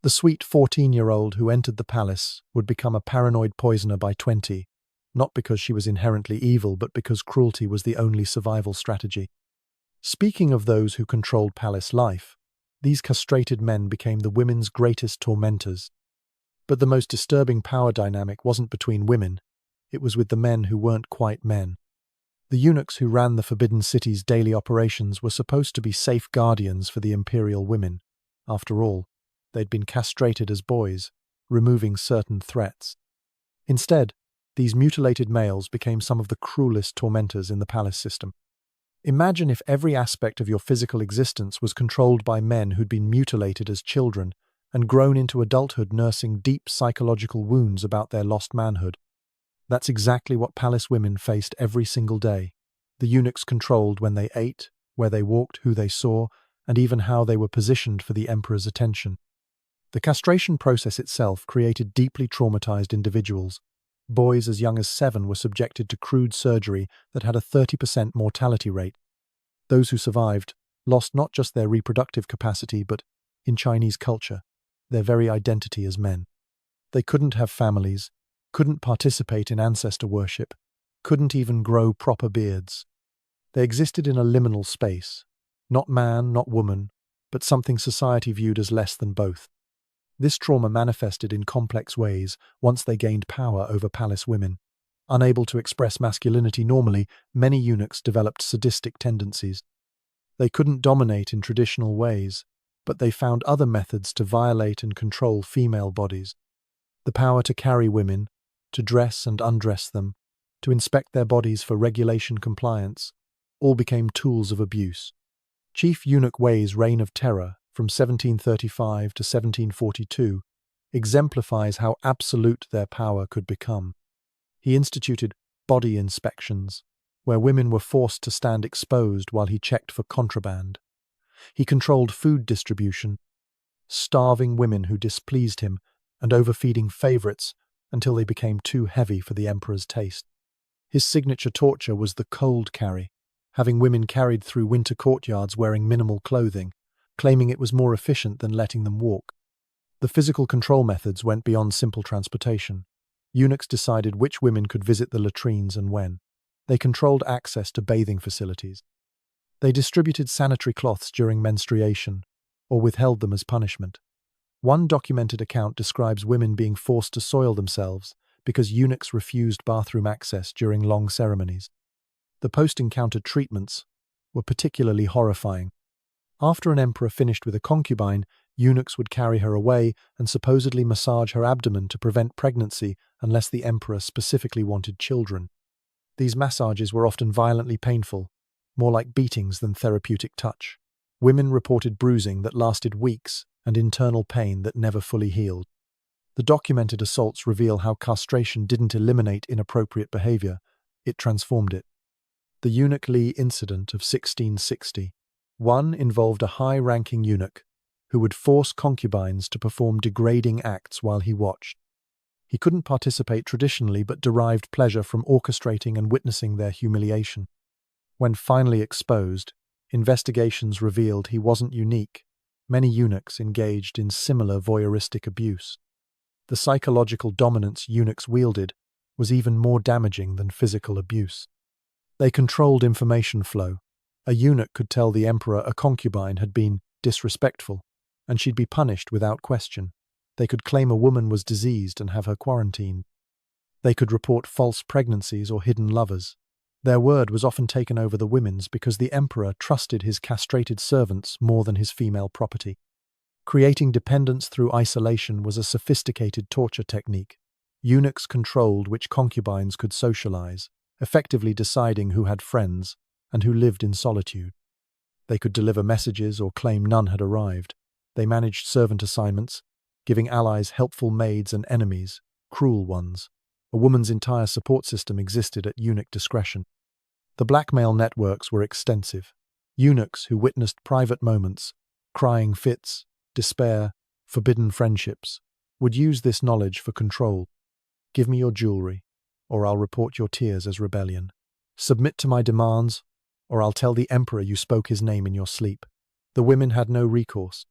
The sweet 14-year-old who entered the palace would become a paranoid poisoner by 20, not because she was inherently evil, but because cruelty was the only survival strategy. Speaking of those who controlled palace life, these castrated men became the women's greatest tormentors. But the most disturbing power dynamic wasn't between women, it was with the men who weren't quite men. The eunuchs who ran the Forbidden City's daily operations were supposed to be safe guardians for the imperial women. After all, they'd been castrated as boys, removing certain threats. Instead, these mutilated males became some of the cruelest tormentors in the palace system. Imagine if every aspect of your physical existence was controlled by men who'd been mutilated as children and grown into adulthood nursing deep psychological wounds about their lost manhood. That's exactly what palace women faced every single day. The eunuchs controlled when they ate, where they walked, who they saw, and even how they were positioned for the emperor's attention. The castration process itself created deeply traumatized individuals. Boys as young as 7 were subjected to crude surgery that had a 30% mortality rate. Those who survived lost not just their reproductive capacity, but, in Chinese culture, their very identity as men. They couldn't have families, couldn't participate in ancestor worship, couldn't even grow proper beards. They existed in a liminal space, not man, not woman, but something society viewed as less than both. This trauma manifested in complex ways once they gained power over palace women. Unable to express masculinity normally, many eunuchs developed sadistic tendencies. They couldn't dominate in traditional ways, but they found other methods to violate and control female bodies. The power to carry women, to dress and undress them, to inspect their bodies for regulation compliance, all became tools of abuse. Chief Eunuch Wei's reign of terror, from 1735 to 1742, exemplifies how absolute their power could become. He instituted body inspections, where women were forced to stand exposed while he checked for contraband. He controlled food distribution, starving women who displeased him and overfeeding favorites until they became too heavy for the emperor's taste. His signature torture was the cold carry, having women carried through winter courtyards wearing minimal clothing, claiming it was more efficient than letting them walk. The physical control methods went beyond simple transportation. Eunuchs decided which women could visit the latrines and when. They controlled access to bathing facilities. They distributed sanitary cloths during menstruation, or withheld them as punishment. One documented account describes women being forced to soil themselves because eunuchs refused bathroom access during long ceremonies. The post-encounter treatments were particularly horrifying. After an emperor finished with a concubine, eunuchs would carry her away and supposedly massage her abdomen to prevent pregnancy unless the emperor specifically wanted children. These massages were often violently painful, more like beatings than therapeutic touch. Women reported bruising that lasted weeks and internal pain that never fully healed. The documented assaults reveal how castration didn't eliminate inappropriate behavior, it transformed it. The Eunuch Li incident of 1660. One involved a high-ranking eunuch who would force concubines to perform degrading acts while he watched. He couldn't participate traditionally but derived pleasure from orchestrating and witnessing their humiliation. When finally exposed, investigations revealed he wasn't unique. Many eunuchs engaged in similar voyeuristic abuse. The psychological dominance eunuchs wielded was even more damaging than physical abuse. They controlled information flow. A eunuch could tell the emperor a concubine had been disrespectful, and she'd be punished without question. They could claim a woman was diseased and have her quarantined. They could report false pregnancies or hidden lovers. Their word was often taken over the women's because the emperor trusted his castrated servants more than his female property. Creating dependence through isolation was a sophisticated torture technique. Eunuchs controlled which concubines could socialize, effectively deciding who had friends and who lived in solitude. They could deliver messages or claim none had arrived. They managed servant assignments, giving allies helpful maids and enemies, cruel ones. A woman's entire support system existed at eunuch discretion. The blackmail networks were extensive. Eunuchs who witnessed private moments, crying fits, despair, forbidden friendships, would use this knowledge for control. Give me your jewelry, or I'll report your tears as rebellion. Submit to my demands, or I'll tell the emperor you spoke his name in your sleep. The women had no recourse.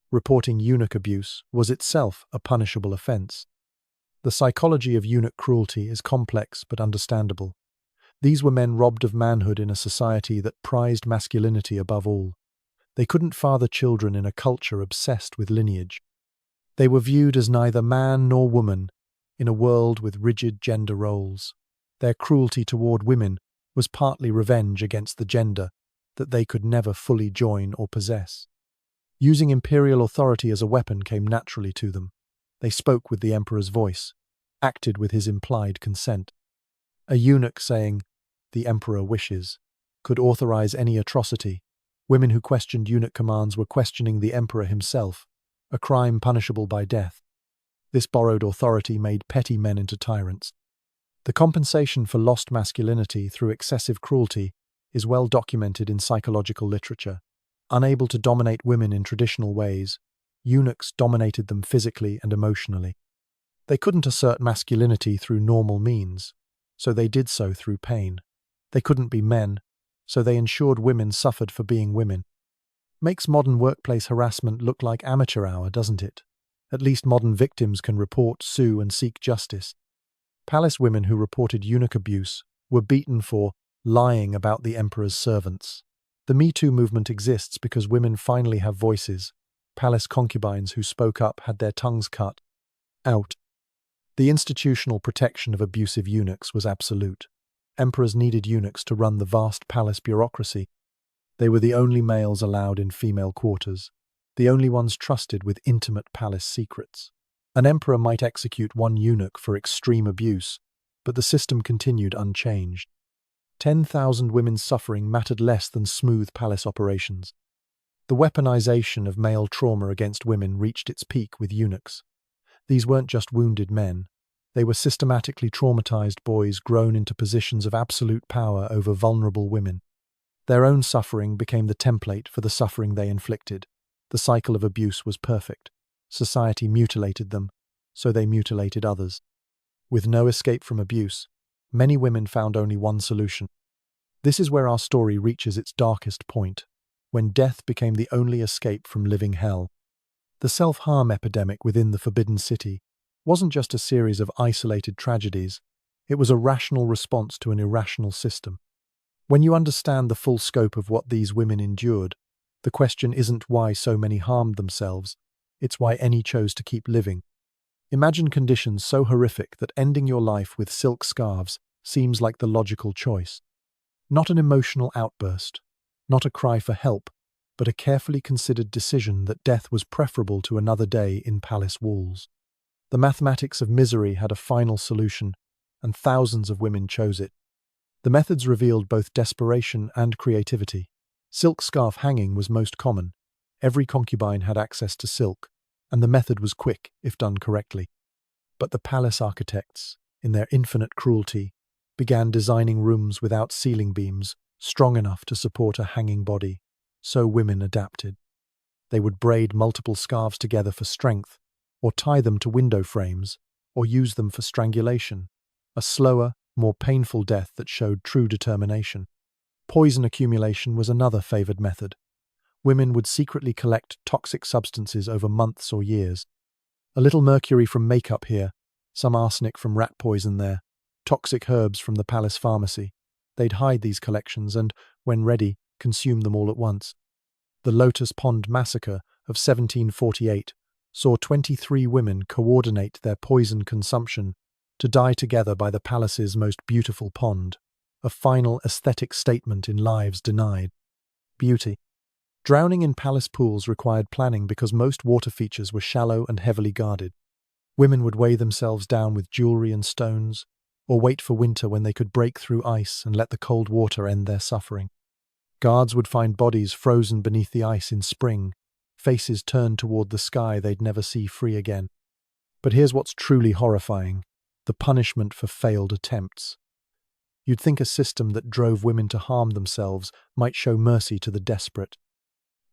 Reporting eunuch abuse was itself a punishable offense. The psychology of eunuch cruelty is complex but understandable. These were men robbed of manhood in a society that prized masculinity above all. They couldn't father children in a culture obsessed with lineage. They were viewed as neither man nor woman in a world with rigid gender roles. Their cruelty toward women was partly revenge against the gender that they could never fully join or possess. Using imperial authority as a weapon came naturally to them. They spoke with the emperor's voice, acted with his implied consent. A eunuch saying, "The emperor wishes," could authorize any atrocity. Women who questioned eunuch commands were questioning the emperor himself, a crime punishable by death. This borrowed authority made petty men into tyrants. The compensation for lost masculinity through excessive cruelty is well documented in psychological literature. Unable to dominate women in traditional ways, eunuchs dominated them physically and emotionally. They couldn't assert masculinity through normal means, so they did so through pain. They couldn't be men, so they ensured women suffered for being women. Makes modern workplace harassment look like amateur hour, doesn't it? At least modern victims can report, sue, and seek justice. Palace women who reported eunuch abuse were beaten for lying about the emperor's servants. The Me Too movement exists because women finally have voices. Palace concubines who spoke up had their tongues cut out. The institutional protection of abusive eunuchs was absolute. Emperors needed eunuchs to run the vast palace bureaucracy. They were the only males allowed in female quarters, the only ones trusted with intimate palace secrets. An emperor might execute one eunuch for extreme abuse, but the system continued unchanged. 10,000 women's suffering mattered less than smooth palace operations. The weaponization of male trauma against women reached its peak with eunuchs. These weren't just wounded men. They were systematically traumatized boys grown into positions of absolute power over vulnerable women. Their own suffering became the template for the suffering they inflicted. The cycle of abuse was perfect. Society mutilated them, so they mutilated others. With no escape from abuse, many women found only one solution. This is where our story reaches its darkest point, when death became the only escape from living hell. The self-harm epidemic within the Forbidden City wasn't just a series of isolated tragedies, it was a rational response to an irrational system. When you understand the full scope of what these women endured, the question isn't why so many harmed themselves, it's why any chose to keep living. Imagine conditions so horrific that ending your life with silk scarves seems like the logical choice. Not an emotional outburst, not a cry for help, but a carefully considered decision that death was preferable to another day in palace walls. The mathematics of misery had a final solution, and thousands of women chose it. The methods revealed both desperation and creativity. Silk scarf hanging was most common. Every concubine had access to silk, and the method was quick if done correctly. But the palace architects, in their infinite cruelty, began designing rooms without ceiling beams strong enough to support a hanging body, so women adapted. They would braid multiple scarves together for strength, or tie them to window frames, or use them for strangulation, a slower, more painful death that showed true determination. Poison accumulation was another favored method. Women would secretly collect toxic substances over months or years. A little mercury from makeup here, some arsenic from rat poison there, toxic herbs from the palace pharmacy. They'd hide these collections and, when ready, consume them all at once. The Lotus Pond Massacre of 1748 saw 23 women coordinate their poison consumption to die together by the palace's most beautiful pond, a final aesthetic statement in lives denied. Beauty. Drowning in palace pools required planning because most water features were shallow and heavily guarded. Women would weigh themselves down with jewelry and stones, or wait for winter when they could break through ice and let the cold water end their suffering. Guards would find bodies frozen beneath the ice in spring, faces turned toward the sky they'd never see free again. But here's what's truly horrifying: the punishment for failed attempts. You'd think a system that drove women to harm themselves might show mercy to the desperate.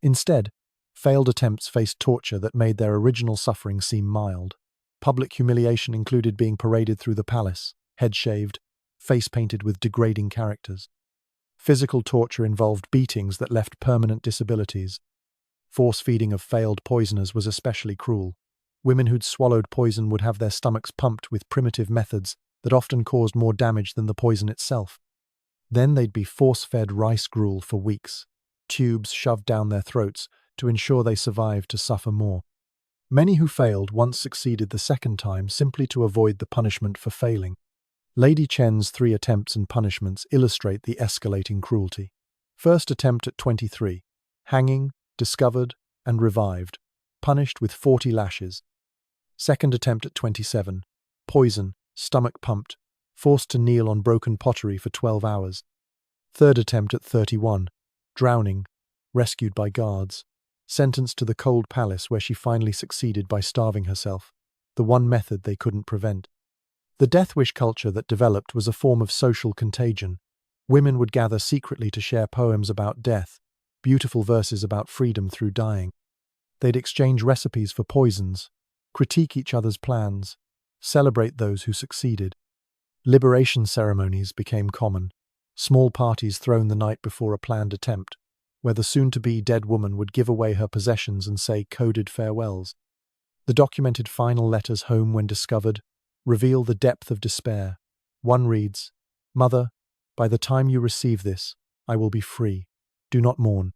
Instead, failed attempts faced torture that made their original suffering seem mild. Public humiliation included being paraded through the palace, head shaved, face painted with degrading characters. Physical torture involved beatings that left permanent disabilities. Force feeding of failed poisoners was especially cruel. Women who'd swallowed poison would have their stomachs pumped with primitive methods that often caused more damage than the poison itself. Then they'd be force-fed rice gruel for weeks, tubes shoved down their throats to ensure they survived to suffer more. Many who failed once succeeded the second time simply to avoid the punishment for failing. Lady Chen's 3 attempts and punishments illustrate the escalating cruelty. First attempt at 23, hanging, discovered, and revived, punished with 40 lashes. Second attempt at 27, poison, stomach pumped, forced to kneel on broken pottery for 12 hours. Third attempt at 31. Drowning. Rescued by guards. Sentenced to the cold palace where she finally succeeded by starving herself. The one method they couldn't prevent. The death wish culture that developed was a form of social contagion. Women would gather secretly to share poems about death, beautiful verses about freedom through dying. They'd exchange recipes for poisons, critique each other's plans, celebrate those who succeeded. Liberation ceremonies became common, small parties thrown the night before a planned attempt, where the soon-to-be dead woman would give away her possessions and say coded farewells. The documented final letters home when discovered reveal the depth of despair. One reads, "Mother, by the time you receive this, I will be free. Do not mourn.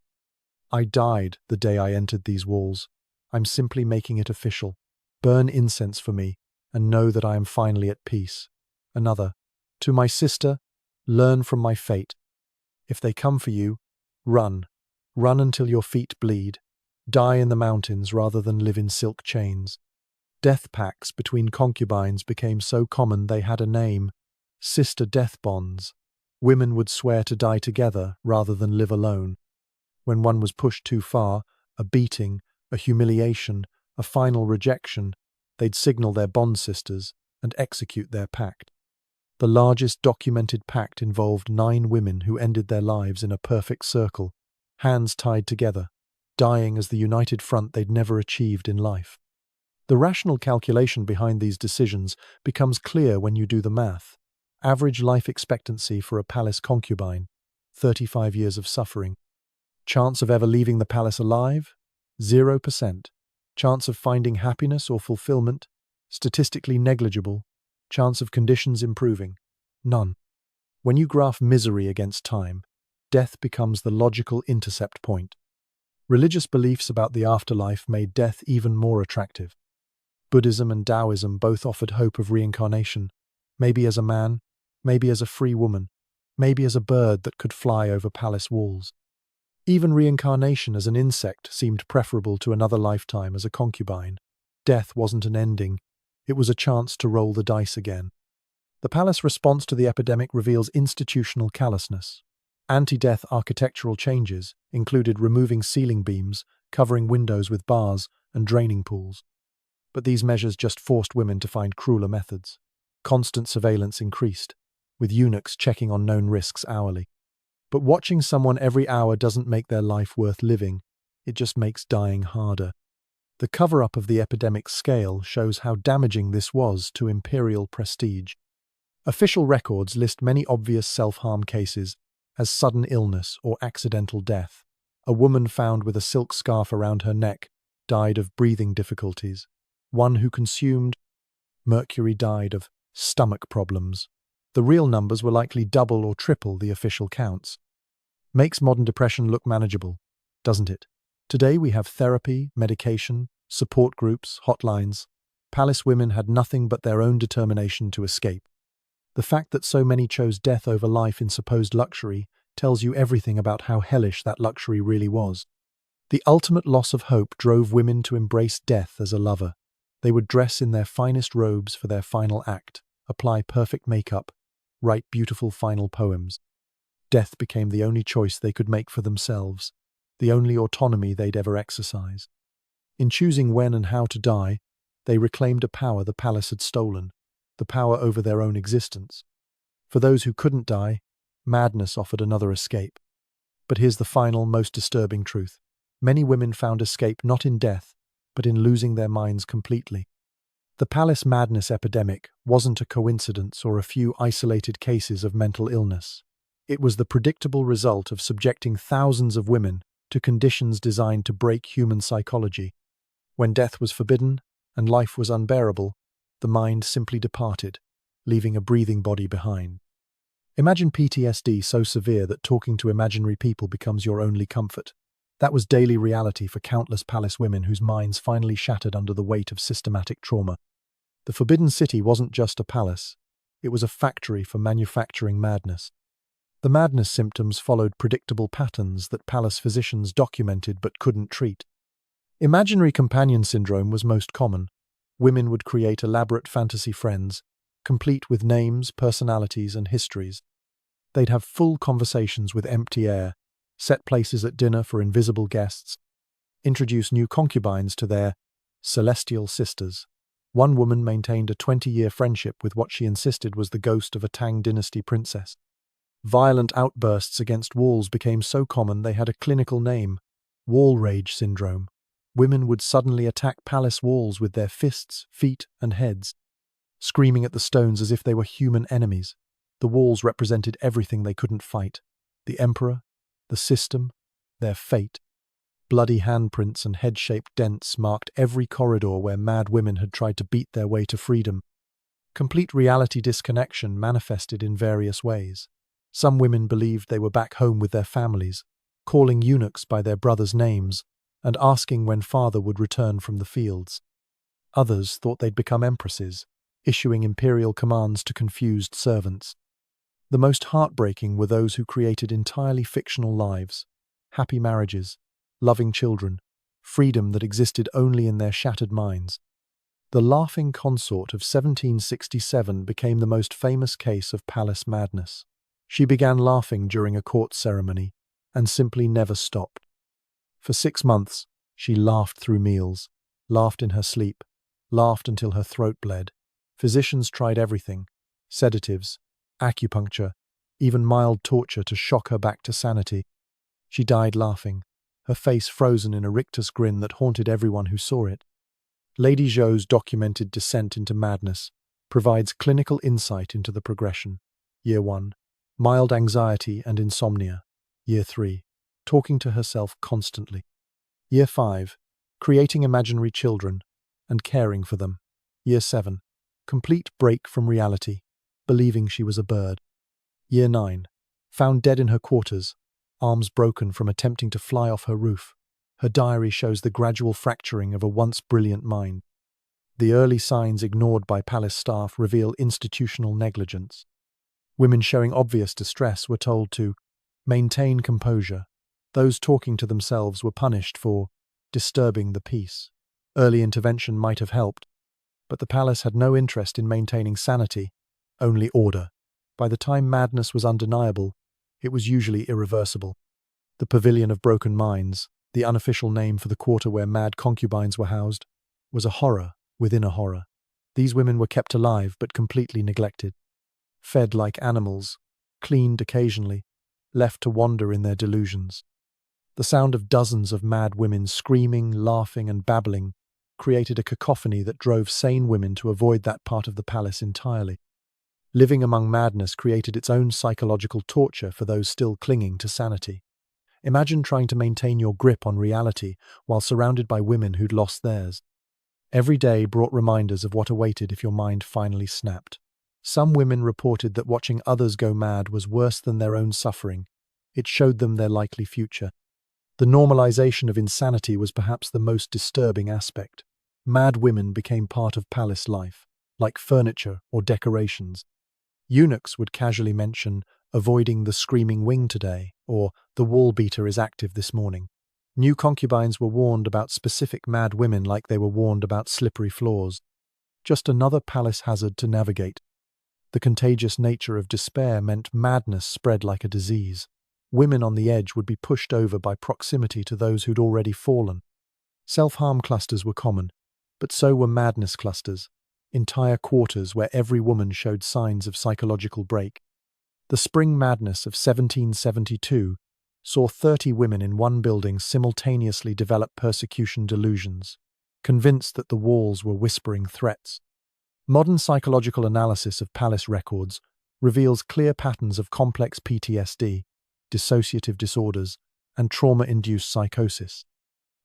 I died the day I entered these walls. I'm simply making it official. Burn incense for me, and know that I am finally at peace." Another, "To my sister, learn from my fate. If they come for you, run. Run until your feet bleed. Die in the mountains rather than live in silk chains." Death pacts between concubines became so common they had a name: sister death bonds. Women would swear to die together rather than live alone. When one was pushed too far, a beating, a humiliation, a final rejection, they'd signal their bond sisters and execute their pact. The largest documented pact involved 9 women who ended their lives in a perfect circle, hands tied together, dying as the united front they'd never achieved in life. The rational calculation behind these decisions becomes clear when you do the math. Average life expectancy for a palace concubine, 35 years of suffering. Chance of ever leaving the palace alive? 0%. Chance of finding happiness or fulfillment? Statistically negligible. Chance of conditions improving? None. When you graph misery against time, death becomes the logical intercept point. Religious beliefs about the afterlife made death even more attractive. Buddhism and Taoism both offered hope of reincarnation, maybe as a man, maybe as a free woman, maybe as a bird that could fly over palace walls. Even reincarnation as an insect seemed preferable to another lifetime as a concubine. Death wasn't an ending, it was a chance to roll the dice again. The palace response to the epidemic reveals institutional callousness. Anti-death architectural changes included removing ceiling beams, covering windows with bars, and draining pools. But these measures just forced women to find crueler methods. Constant surveillance increased, with eunuchs checking on known risks hourly. But watching someone every hour doesn't make their life worth living, it just makes dying harder. The cover-up of the epidemic's scale shows how damaging this was to imperial prestige. Official records list many obvious self-harm cases as sudden illness or accidental death. A woman found with a silk scarf around her neck died of breathing difficulties. One who consumed mercury died of stomach problems. The real numbers were likely double or triple the official counts. Makes modern depression look manageable, doesn't it? Today we have therapy, medication, support groups, hotlines. Palace women had nothing but their own determination to escape. The fact that so many chose death over life in supposed luxury tells you everything about how hellish that luxury really was. The ultimate loss of hope drove women to embrace death as a lover. They would dress in their finest robes for their final act, apply perfect makeup, write beautiful final poems. Death became the only choice they could make for themselves, the only autonomy they'd ever exercise. In choosing when and how to die, they reclaimed a power the palace had stolen, the power over their own existence. For those who couldn't die, madness offered another escape. But here's the final, most disturbing truth. Many women found escape not in death, but in losing their minds completely. The palace madness epidemic wasn't a coincidence or a few isolated cases of mental illness. It was the predictable result of subjecting thousands of women to conditions designed to break human psychology. When death was forbidden and life was unbearable, the mind simply departed, leaving a breathing body behind. Imagine PTSD so severe that talking to imaginary people becomes your only comfort. That was daily reality for countless palace women whose minds finally shattered under the weight of systematic trauma. The Forbidden City wasn't just a palace, it was a factory for manufacturing madness. The madness symptoms followed predictable patterns that palace physicians documented but couldn't treat. Imaginary companion syndrome was most common. Women would create elaborate fantasy friends, complete with names, personalities, and histories. They'd have full conversations with empty air, set places at dinner for invisible guests, introduce new concubines to their celestial sisters. One woman maintained a 20-year friendship with what she insisted was the ghost of a Tang dynasty princess. Violent outbursts against walls became so common they had a clinical name: wall rage syndrome. Women would suddenly attack palace walls with their fists, feet, and heads, screaming at the stones as if they were human enemies. The walls represented everything they couldn't fight: the emperor, the system, their fate. Bloody handprints and head-shaped dents marked every corridor where mad women had tried to beat their way to freedom. Complete reality disconnection manifested in various ways. Some women believed they were back home with their families, calling eunuchs by their brothers' names and asking when father would return from the fields. Others thought they'd become empresses, issuing imperial commands to confused servants. The most heartbreaking were those who created entirely fictional lives: happy marriages, loving children, freedom that existed only in their shattered minds. The Laughing Consort of 1767 became the most famous case of palace madness. She began laughing during a court ceremony and simply never stopped. For 6 months, she laughed through meals, laughed in her sleep, laughed until her throat bled. Physicians tried everything: sedatives, acupuncture, even mild torture to shock her back to sanity. She died laughing, her face frozen in a rictus grin that haunted everyone who saw it. Lady Zhou's documented descent into madness provides clinical insight into the progression. Year 1. Mild anxiety and insomnia. Year 3. Talking to herself constantly. Year 5. Creating imaginary children and caring for them. Year 7. Complete break from reality, believing she was a bird. Year 9. Found dead in her quarters, arms broken from attempting to fly off her roof. Her diary shows the gradual fracturing of a once brilliant mind. The early signs ignored by palace staff reveal institutional negligence. Women showing obvious distress were told to maintain composure. Those talking to themselves were punished for disturbing the peace. Early intervention might have helped, but the palace had no interest in maintaining sanity, only order. By the time madness was undeniable, it was usually irreversible. The Pavilion of Broken Minds, the unofficial name for the quarter where mad concubines were housed, was a horror within a horror. These women were kept alive but completely neglected, fed like animals, cleaned occasionally, left to wander in their delusions. The sound of dozens of mad women screaming, laughing, and babbling created a cacophony that drove sane women to avoid that part of the palace entirely. Living among madness created its own psychological torture for those still clinging to sanity. Imagine trying to maintain your grip on reality while surrounded by women who'd lost theirs. Every day brought reminders of what awaited if your mind finally snapped. Some women reported that watching others go mad was worse than their own suffering. It showed them their likely future. The normalization of insanity was perhaps the most disturbing aspect. Mad women became part of palace life, like furniture or decorations. Eunuchs would casually mention avoiding the screaming wing today, or the wall beater is active this morning. New concubines were warned about specific mad women like they were warned about slippery floors. Just another palace hazard to navigate. The contagious nature of despair meant madness spread like a disease. Women on the edge would be pushed over by proximity to those who'd already fallen. Self-harm clusters were common, but so were madness clusters, entire quarters where every woman showed signs of psychological break. The spring madness of 1772 saw 30 women in one building simultaneously develop persecution delusions, convinced that the walls were whispering threats. Modern psychological analysis of palace records reveals clear patterns of complex PTSD, dissociative disorders, and trauma-induced psychosis.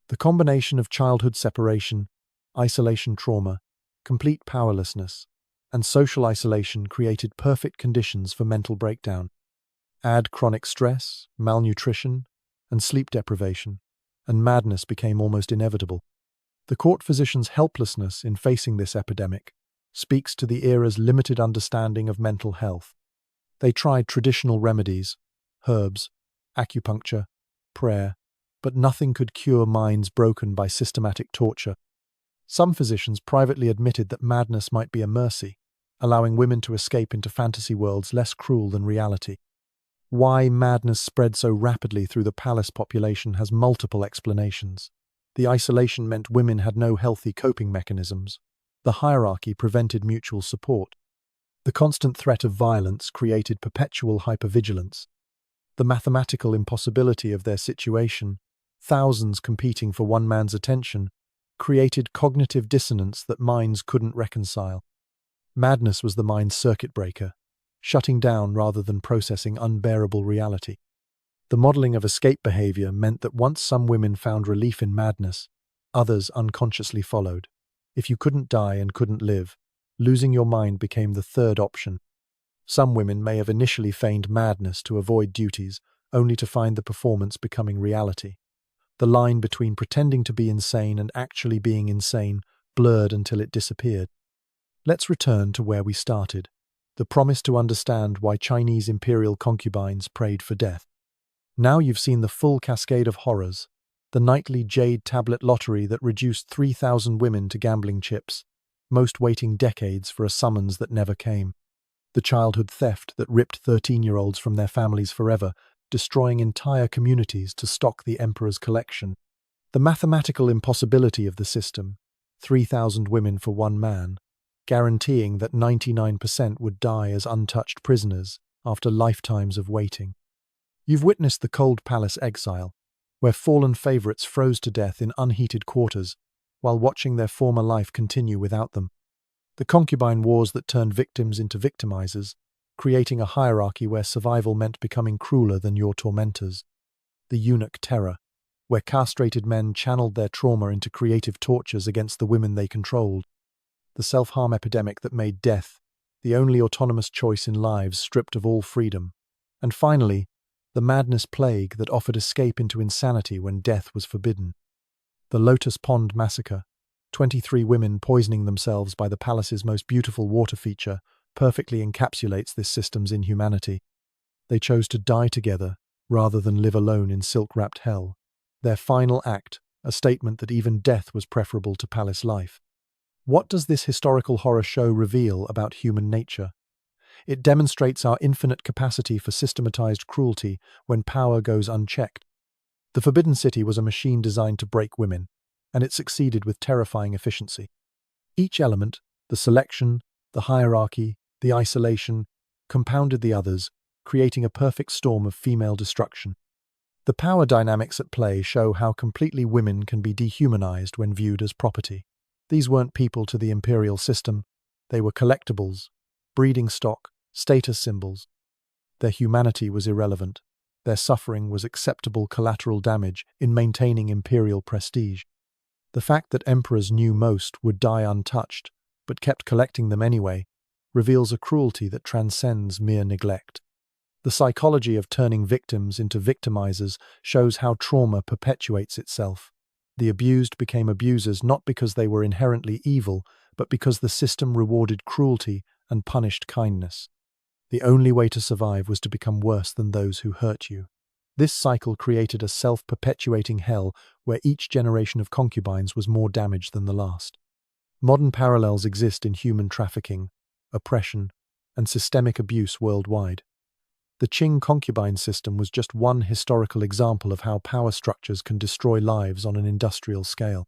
The combination of childhood separation, isolation trauma, complete powerlessness, and social isolation created perfect conditions for mental breakdown. Add chronic stress, malnutrition, and sleep deprivation, and madness became almost inevitable. The court physician's helplessness in facing this epidemic speaks to the era's limited understanding of mental health. They tried traditional remedies, herbs, acupuncture, prayer, but nothing could cure minds broken by systematic torture. Some physicians privately admitted that madness might be a mercy, allowing women to escape into fantasy worlds less cruel than reality. Why madness spread so rapidly through the palace population has multiple explanations. The isolation meant women had no healthy coping mechanisms. The hierarchy prevented mutual support. The constant threat of violence created perpetual hypervigilance. The mathematical impossibility of their situation, thousands competing for one man's attention, created cognitive dissonance that minds couldn't reconcile. Madness was the mind's circuit breaker, shutting down rather than processing unbearable reality. The modeling of escape behavior meant that once some women found relief in madness, others unconsciously followed. If you couldn't die and couldn't live, losing your mind became the third option. Some women may have initially feigned madness to avoid duties, only to find the performance becoming reality. The line between pretending to be insane and actually being insane blurred until it disappeared. Let's return to where we started. The promise to understand why Chinese imperial concubines prayed for death. Now you've seen the full cascade of horrors. The nightly jade tablet lottery that reduced 3,000 women to gambling chips, most waiting decades for a summons that never came. The childhood theft that ripped 13-year-olds from their families forever, destroying entire communities to stock the emperor's collection. The mathematical impossibility of the system, 3,000 women for one man, guaranteeing that 99% would die as untouched prisoners after lifetimes of waiting. You've witnessed the cold palace exile, where fallen favorites froze to death in unheated quarters, while watching their former life continue without them. The concubine wars that turned victims into victimizers, creating a hierarchy where survival meant becoming crueler than your tormentors. The eunuch terror, where castrated men channeled their trauma into creative tortures against the women they controlled. The self-harm epidemic that made death the only autonomous choice in lives stripped of all freedom. And finally, the madness plague that offered escape into insanity when death was forbidden. The Lotus Pond Massacre, 23 women poisoning themselves by the palace's most beautiful water feature, perfectly encapsulates this system's inhumanity. They chose to die together rather than live alone in silk-wrapped hell. Their final act, a statement that even death was preferable to palace life. What does this historical horror show reveal about human nature? It demonstrates our infinite capacity for systematized cruelty when power goes unchecked. The Forbidden City was a machine designed to break women, and it succeeded with terrifying efficiency. Each element, the selection, the hierarchy, the isolation, compounded the others, creating a perfect storm of female destruction. The power dynamics at play show how completely women can be dehumanized when viewed as property. These weren't people to the imperial system, they were collectibles, breeding stock, status symbols. Their humanity was irrelevant. Their suffering was acceptable collateral damage in maintaining imperial prestige. The fact that emperors knew most would die untouched, but kept collecting them anyway, reveals a cruelty that transcends mere neglect. The psychology of turning victims into victimizers shows how trauma perpetuates itself. The abused became abusers not because they were inherently evil, but because the system rewarded cruelty and punished kindness. The only way to survive was to become worse than those who hurt you. This cycle created a self-perpetuating hell where each generation of concubines was more damaged than the last. Modern parallels exist in human trafficking, oppression, and systemic abuse worldwide. The Qing concubine system was just one historical example of how power structures can destroy lives on an industrial scale.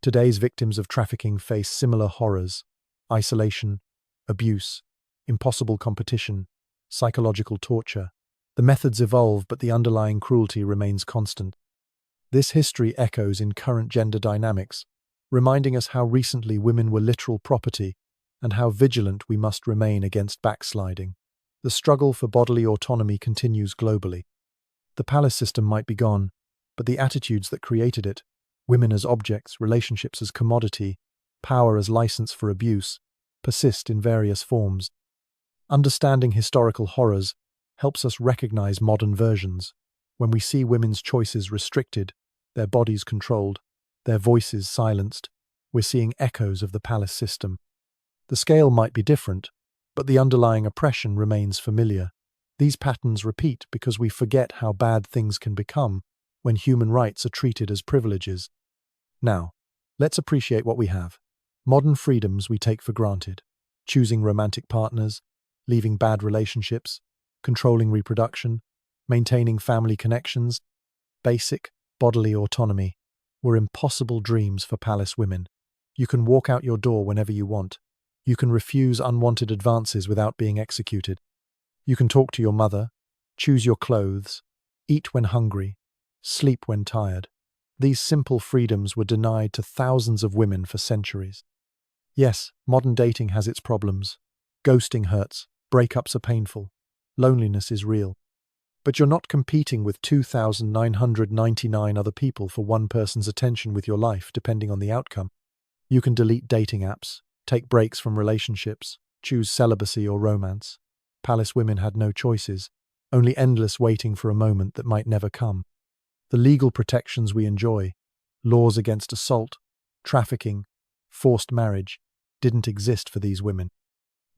Today's victims of trafficking face similar horrors: isolation, abuse, impossible competition, psychological torture. The methods evolve, but the underlying cruelty remains constant. This history echoes in current gender dynamics, reminding us how recently women were literal property and how vigilant we must remain against backsliding. The struggle for bodily autonomy continues globally. The palace system might be gone, but the attitudes that created it, women as objects, relationships as commodity, power as license for abuse, persist in various forms. Understanding historical horrors helps us recognize modern versions. When we see women's choices restricted, their bodies controlled, their voices silenced, we're seeing echoes of the palace system. The scale might be different, but the underlying oppression remains familiar. These patterns repeat because we forget how bad things can become when human rights are treated as privileges. Now, let's appreciate what we have. Modern freedoms we take for granted. Choosing romantic partners, leaving bad relationships, controlling reproduction, maintaining family connections, basic bodily autonomy were impossible dreams for palace women. You can walk out your door whenever you want. You can refuse unwanted advances without being executed. You can talk to your mother, choose your clothes, eat when hungry, sleep when tired. These simple freedoms were denied to thousands of women for centuries. Yes, modern dating has its problems. Ghosting hurts, breakups are painful, loneliness is real. But you're not competing with 2,999 other people for one person's attention with your life, depending on the outcome. You can delete dating apps, take breaks from relationships, choose celibacy or romance. Palace women had no choices, only endless waiting for a moment that might never come. The legal protections we enjoy, laws against assault, trafficking, forced marriage, didn't exist for these women.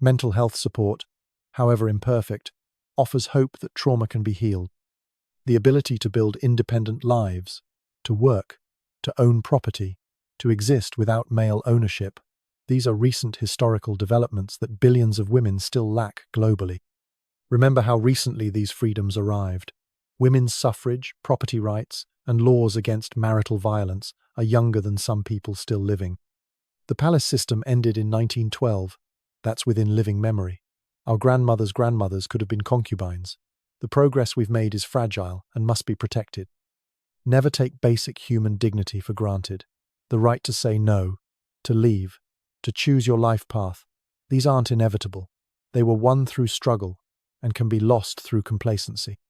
Mental health support, however imperfect, offers hope that trauma can be healed. The ability to build independent lives, to work, to own property, to exist without male ownership, these are recent historical developments that billions of women still lack globally. Remember how recently these freedoms arrived. Women's suffrage, property rights, and laws against marital violence are younger than some people still living. The palace system ended in 1912. That's within living memory. Our grandmothers' grandmothers could have been concubines. The progress we've made is fragile and must be protected. Never take basic human dignity for granted. The right to say no, to leave, to choose your life path. These aren't inevitable. They were won through struggle and can be lost through complacency.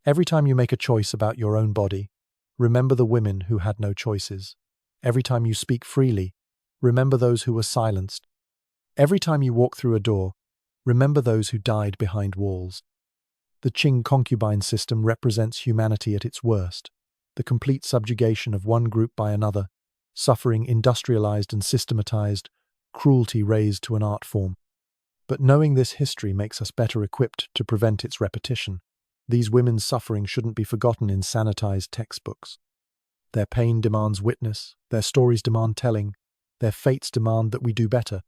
Every time you make a choice about your own body, remember the women who had no choices. Every time you speak freely, remember those who were silenced. Every time you walk through a door, remember those who died behind walls. The Qing concubine system represents humanity at its worst, the complete subjugation of one group by another, suffering industrialized and systematized, cruelty raised to an art form. But knowing this history makes us better equipped to prevent its repetition. These women's suffering shouldn't be forgotten in sanitized textbooks. Their pain demands witness, their stories demand telling, their fates demand that we do better.